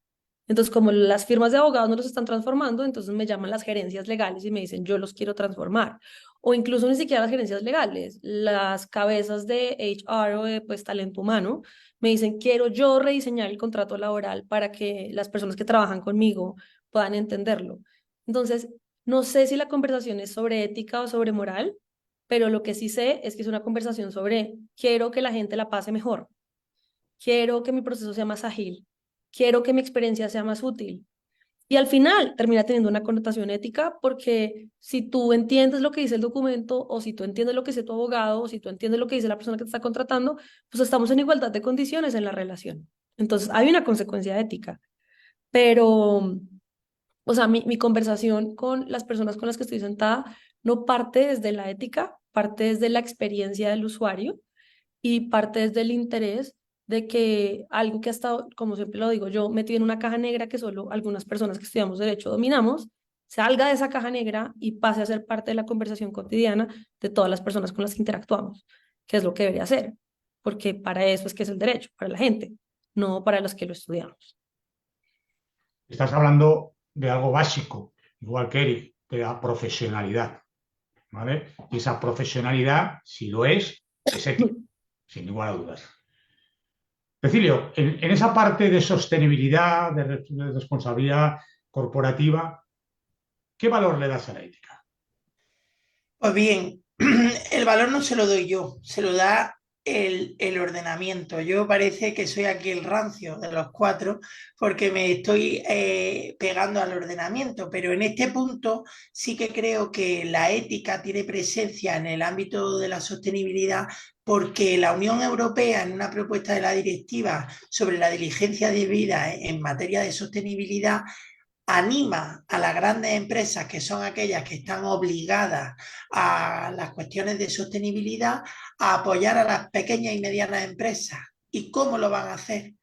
Entonces, como las firmas de abogados no los están transformando, entonces me llaman las gerencias legales y me dicen, yo los quiero transformar. O incluso ni siquiera las gerencias legales, las cabezas de HR o de pues, talento humano, me dicen, quiero yo rediseñar el contrato laboral para que las personas que trabajan conmigo puedan entenderlo. Entonces, no sé si la conversación es sobre ética o sobre moral, pero lo que sí sé es que es una conversación sobre quiero que la gente la pase mejor, quiero que mi proceso sea más ágil, quiero que mi experiencia sea más útil. Y al final termina teniendo una connotación ética porque si tú entiendes lo que dice el documento o si tú entiendes lo que dice tu abogado o si tú entiendes lo que dice la persona que te está contratando, pues estamos en igualdad de condiciones en la relación. Entonces hay una consecuencia ética, pero o sea, mi conversación con las personas con las que estoy sentada no parte desde la ética, parte desde la experiencia del usuario y parte desde el interés de que algo que ha estado, como siempre lo digo yo, metido en una caja negra que solo algunas personas que estudiamos derecho dominamos, salga de esa caja negra y pase a ser parte de la conversación cotidiana de todas las personas con las que interactuamos, que es lo que debería hacer, porque para eso es que es el derecho, para la gente, no para los que lo estudiamos. Estás hablando de algo básico, igual que Eric, de la profesionalidad, ¿vale? Y esa profesionalidad, si lo es ética, sin ninguna duda. Cecilio, en esa parte de sostenibilidad, de responsabilidad corporativa, ¿qué valor le das a la ética? Pues bien, el valor no se lo doy yo, se lo da el ordenamiento. Yo parece que soy aquí el rancio de los cuatro porque me estoy pegando al ordenamiento, pero en este punto sí que creo que la ética tiene presencia en el ámbito de la sostenibilidad porque la Unión Europea, en una propuesta de la directiva sobre la diligencia debida en materia de sostenibilidad, anima a las grandes empresas, que son aquellas que están obligadas a las cuestiones de sostenibilidad, a apoyar a las pequeñas y medianas empresas. ¿Y cómo lo van a hacer?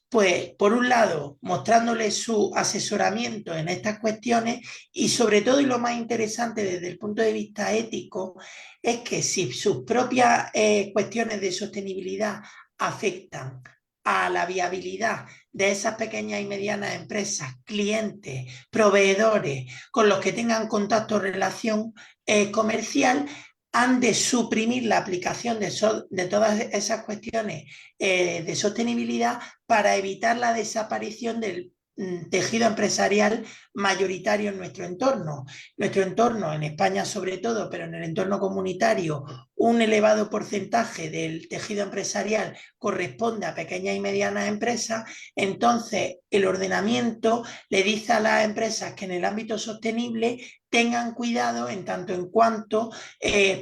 Pues, por un lado, mostrándoles su asesoramiento en estas cuestiones y sobre todo, y lo más interesante desde el punto de vista ético, es que si sus propias cuestiones de sostenibilidad afectan a la viabilidad de esas pequeñas y medianas empresas, clientes, proveedores con los que tengan contacto o relación comercial, han de suprimir la aplicación de todas esas cuestiones de sostenibilidad para evitar la desaparición del tejido empresarial mayoritario en nuestro entorno. Nuestro entorno, en España sobre todo, pero en el entorno comunitario, un elevado porcentaje del tejido empresarial corresponde a pequeñas y medianas empresas. Entonces, el ordenamiento le dice a las empresas que en el ámbito sostenible tengan cuidado en tanto en cuanto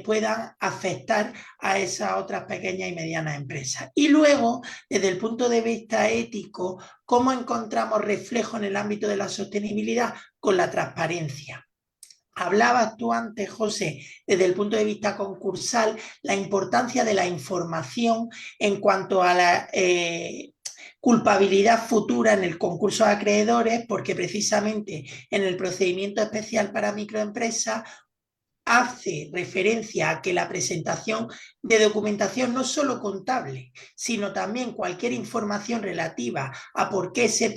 puedan afectar a esas otras pequeñas y medianas empresas. Y luego, desde el punto de vista ético, ¿cómo encontramos reflejo en el ámbito de la sostenibilidad? Con la transparencia. Hablabas tú antes, José, desde el punto de vista concursal, la importancia de la información en cuanto a la culpabilidad futura en el concurso de acreedores, porque precisamente en el procedimiento especial para microempresas hace referencia a que la presentación de documentación no solo contable, sino también cualquier información relativa a por qué ese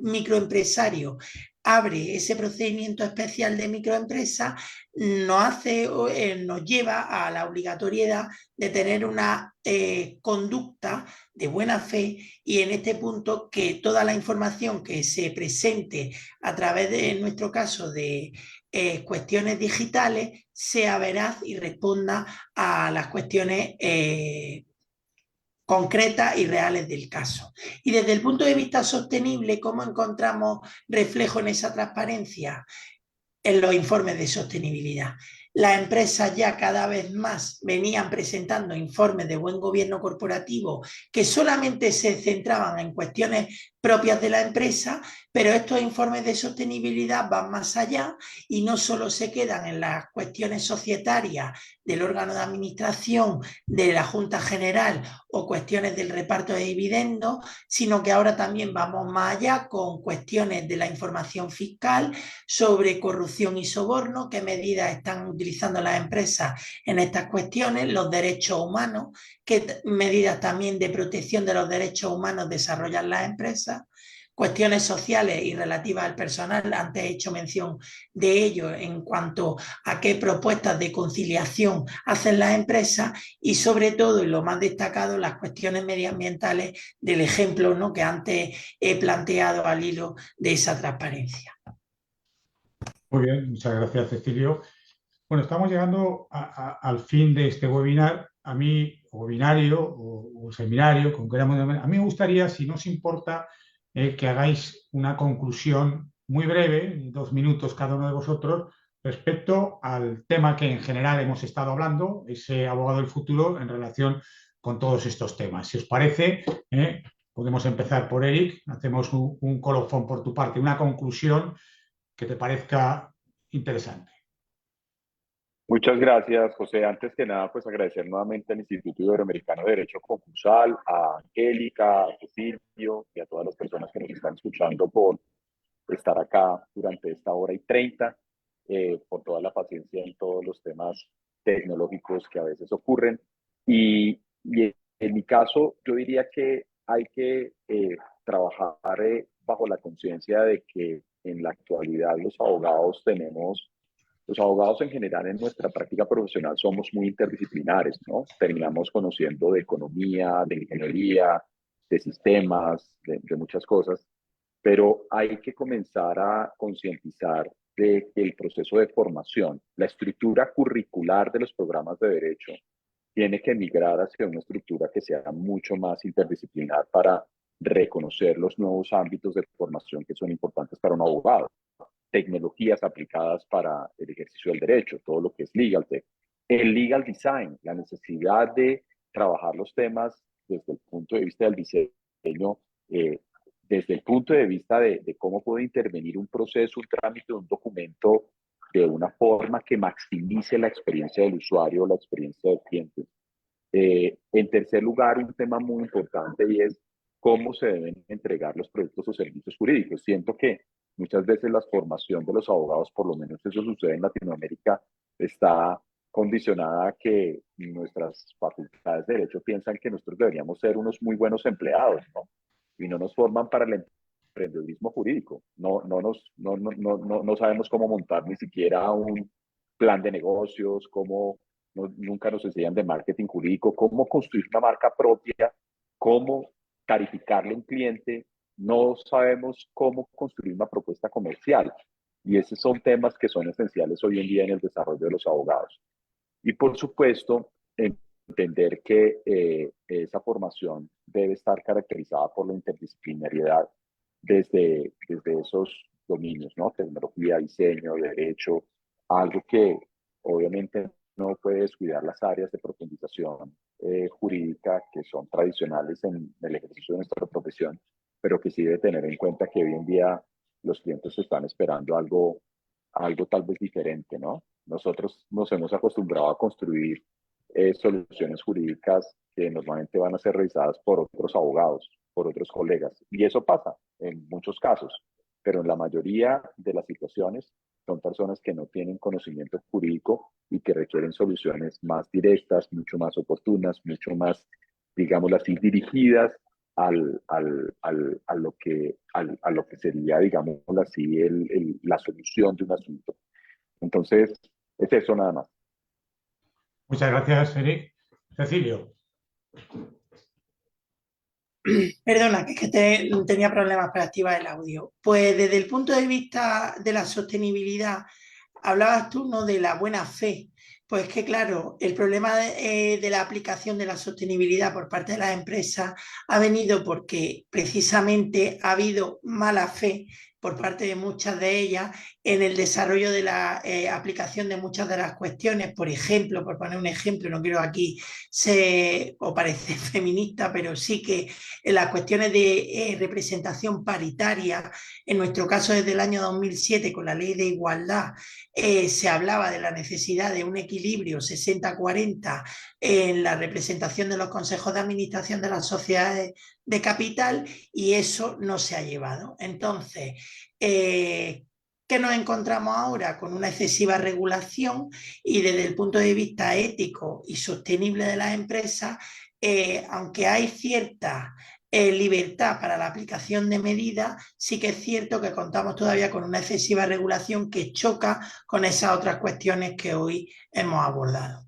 microempresario abre ese procedimiento especial de microempresa, nos lleva a la obligatoriedad de tener una conducta de buena fe, y en este punto que toda la información que se presente a través de, en nuestro caso, de cuestiones digitales, sea veraz y responda a las cuestiones concretas y reales del caso. Y desde el punto de vista sostenible, ¿cómo encontramos reflejo en esa transparencia? En los informes de sostenibilidad. Las empresas ya cada vez más venían presentando informes de buen gobierno corporativo que solamente se centraban en cuestiones propias de la empresa, pero estos informes de sostenibilidad van más allá y no solo se quedan en las cuestiones societarias del órgano de administración, de la Junta General o cuestiones del reparto de dividendos, sino que ahora también vamos más allá con cuestiones de la información fiscal sobre corrupción y soborno, qué medidas están utilizando las empresas en estas cuestiones, los derechos humanos, qué medidas también de protección de los derechos humanos desarrollan las empresas, cuestiones sociales y relativas al personal, antes he hecho mención de ello en cuanto a qué propuestas de conciliación hacen las empresas, y sobre todo, y lo más destacado, las cuestiones medioambientales del ejemplo, ¿no?, que antes he planteado al hilo de esa transparencia. Muy bien, muchas gracias, Cecilio. Bueno, estamos llegando al fin de este webinar. A mí, o webinario, o seminario, como queramos llamar, a mí me gustaría, si no os importa, que hagáis una conclusión muy breve, 2 minutos cada uno de vosotros, respecto al tema que en general hemos estado hablando, ese abogado del futuro, en relación con todos estos temas. Si os parece, podemos empezar por Eric, hacemos un colofón por tu parte, una conclusión que te parezca interesante. Muchas gracias, José. Antes que nada, pues agradecer nuevamente al Instituto Iberoamericano de Derecho Concursal, a Angélica, a Cecilio y a todas las personas que nos están escuchando por estar acá durante esta hora y 30, por toda la paciencia en todos los temas tecnológicos que a veces ocurren. Y en mi caso, yo diría que hay que trabajar bajo la conciencia de que en la actualidad los abogados en general en nuestra práctica profesional somos muy interdisciplinares, ¿no? Terminamos conociendo de economía, de ingeniería, de sistemas, de muchas cosas, pero hay que comenzar a concientizar de que el proceso de formación, la estructura curricular de los programas de derecho, tiene que migrar hacia una estructura que sea mucho más interdisciplinar para reconocer los nuevos ámbitos de formación que son importantes para un abogado. Tecnologías aplicadas para el ejercicio del derecho, todo lo que es legal tech. El legal design, la necesidad de trabajar los temas desde el punto de vista del diseño, desde el punto de vista de cómo puede intervenir un proceso, un trámite, un documento de una forma que maximice la experiencia del usuario, la experiencia del cliente. En tercer lugar, un tema muy importante, y es cómo se deben entregar los productos o servicios jurídicos. Siento que muchas veces la formación de los abogados, por lo menos eso sucede en Latinoamérica, está condicionada a que nuestras facultades de derecho piensan que nosotros deberíamos ser unos muy buenos empleados, ¿no? Y no nos forman para el emprendedurismo jurídico. No sabemos cómo montar ni siquiera un plan de negocios, nunca nos enseñan de marketing jurídico, cómo construir una marca propia, cómo calificarle a un cliente no sabemos cómo construir una propuesta comercial. Y esos son temas que son esenciales hoy en día en el desarrollo de los abogados. Y por supuesto, entender que esa formación debe estar caracterizada por la interdisciplinariedad desde esos dominios, ¿no? Tecnología, diseño, derecho, algo que obviamente no puede descuidar las áreas de profundización jurídica que son tradicionales en el ejercicio de nuestra profesión, pero que sí debe tener en cuenta que hoy en día los clientes están esperando algo tal vez diferente, ¿no? Nosotros nos hemos acostumbrado a construir soluciones jurídicas que normalmente van a ser revisadas por otros abogados, por otros colegas. Y eso pasa en muchos casos, pero en la mayoría de las situaciones son personas que no tienen conocimiento jurídico y que requieren soluciones más directas, mucho más oportunas, mucho más, digámoslo así, dirigidas a lo que sería, digámoslo así, la solución de un asunto. Entonces, es eso nada más. Muchas gracias, Eric. Cecilio. Perdona, que es que tenía problemas para activar el audio. Pues desde el punto de vista de la sostenibilidad, hablabas tú, ¿no?, de la buena fe. Pues que claro, el problema de la aplicación de la sostenibilidad por parte de las empresas ha venido porque precisamente ha habido mala fe por parte de muchas de ellas en el desarrollo de la aplicación de muchas de las cuestiones. Por ejemplo, por poner un ejemplo, no quiero aquí ser o parecer feminista, pero sí que en las cuestiones de representación paritaria, en nuestro caso desde el año 2007 con la ley de igualdad, se hablaba de la necesidad de un equilibrio 60-40 en la representación de los consejos de administración de las sociedades de capital y eso no se ha llevado. Entonces, ¿qué nos encontramos ahora? Con una excesiva regulación y desde el punto de vista ético y sostenible de las empresas, aunque hay cierta libertad para la aplicación de medidas, sí que es cierto que contamos todavía con una excesiva regulación que choca con esas otras cuestiones que hoy hemos abordado.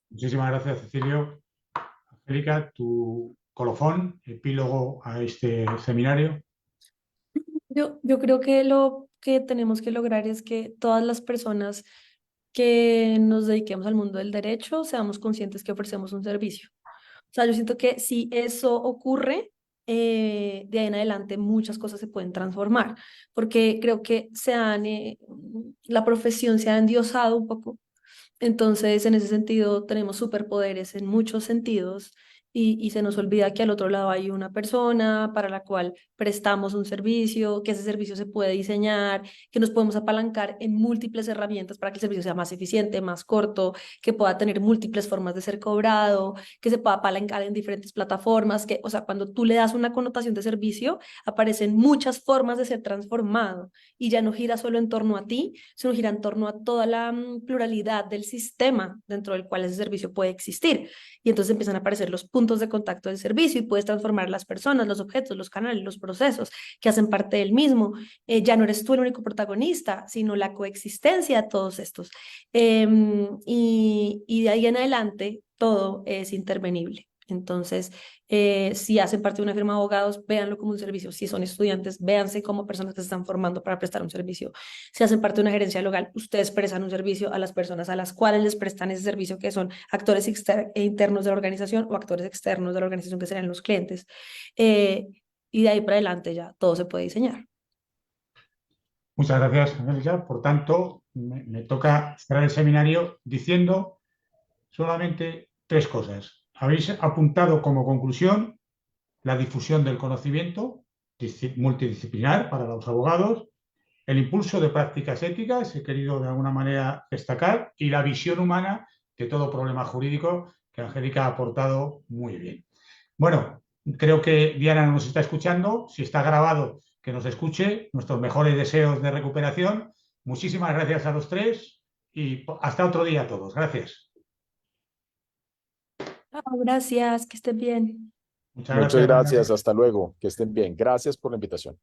Muchísimas gracias, Cecilio. Angélica, tu colofón, epílogo a este seminario. Yo creo que lo que tenemos que lograr es que todas las personas que nos dediquemos al mundo del derecho seamos conscientes que ofrecemos un servicio. O sea, yo siento que si eso ocurre, de ahí en adelante muchas cosas se pueden transformar, porque creo que la profesión se ha endiosado un poco. Entonces, en ese sentido, tenemos superpoderes en muchos sentidos y se nos olvida que al otro lado hay una persona para la cual prestamos un servicio, que ese servicio se puede diseñar, que nos podemos apalancar en múltiples herramientas para que el servicio sea más eficiente, más corto, que pueda tener múltiples formas de ser cobrado, que se pueda apalancar en diferentes plataformas, que, o sea, cuando tú le das una connotación de servicio, aparecen muchas formas de ser transformado y ya no gira solo en torno a ti, sino gira en torno a toda la pluralidad del sistema dentro del cual ese servicio puede existir. Y entonces empiezan a aparecer los puntos de contacto del servicio y puedes transformar las personas, los objetos, los canales, los procesos que hacen parte del mismo. Ya no eres tú el único protagonista, sino la coexistencia de todos estos. Y de ahí en adelante todo es intervenible. Entonces, si hacen parte de una firma de abogados, véanlo como un servicio. Si son estudiantes, véanse como personas que se están formando para prestar un servicio. Si hacen parte de una gerencia local, ustedes prestan un servicio a las personas a las cuales les prestan ese servicio, que son actores internos de la organización o actores externos de la organización, que serían los clientes. Y de ahí para adelante ya todo se puede diseñar. Muchas gracias, Angélica. Por tanto, me toca cerrar el seminario diciendo solamente tres cosas. Habéis apuntado como conclusión la difusión del conocimiento multidisciplinar para los abogados, el impulso de prácticas éticas, he querido de alguna manera destacar, y la visión humana de todo problema jurídico que Angélica ha aportado muy bien. Bueno, creo que Diana nos está escuchando. Si está grabado, que nos escuche. Nuestros mejores deseos de recuperación. Muchísimas gracias a los tres y hasta otro día a todos. Gracias. Gracias, que estén bien. Muchas Muchas gracias. gracias, hasta luego, que estén bien. Gracias por la invitación.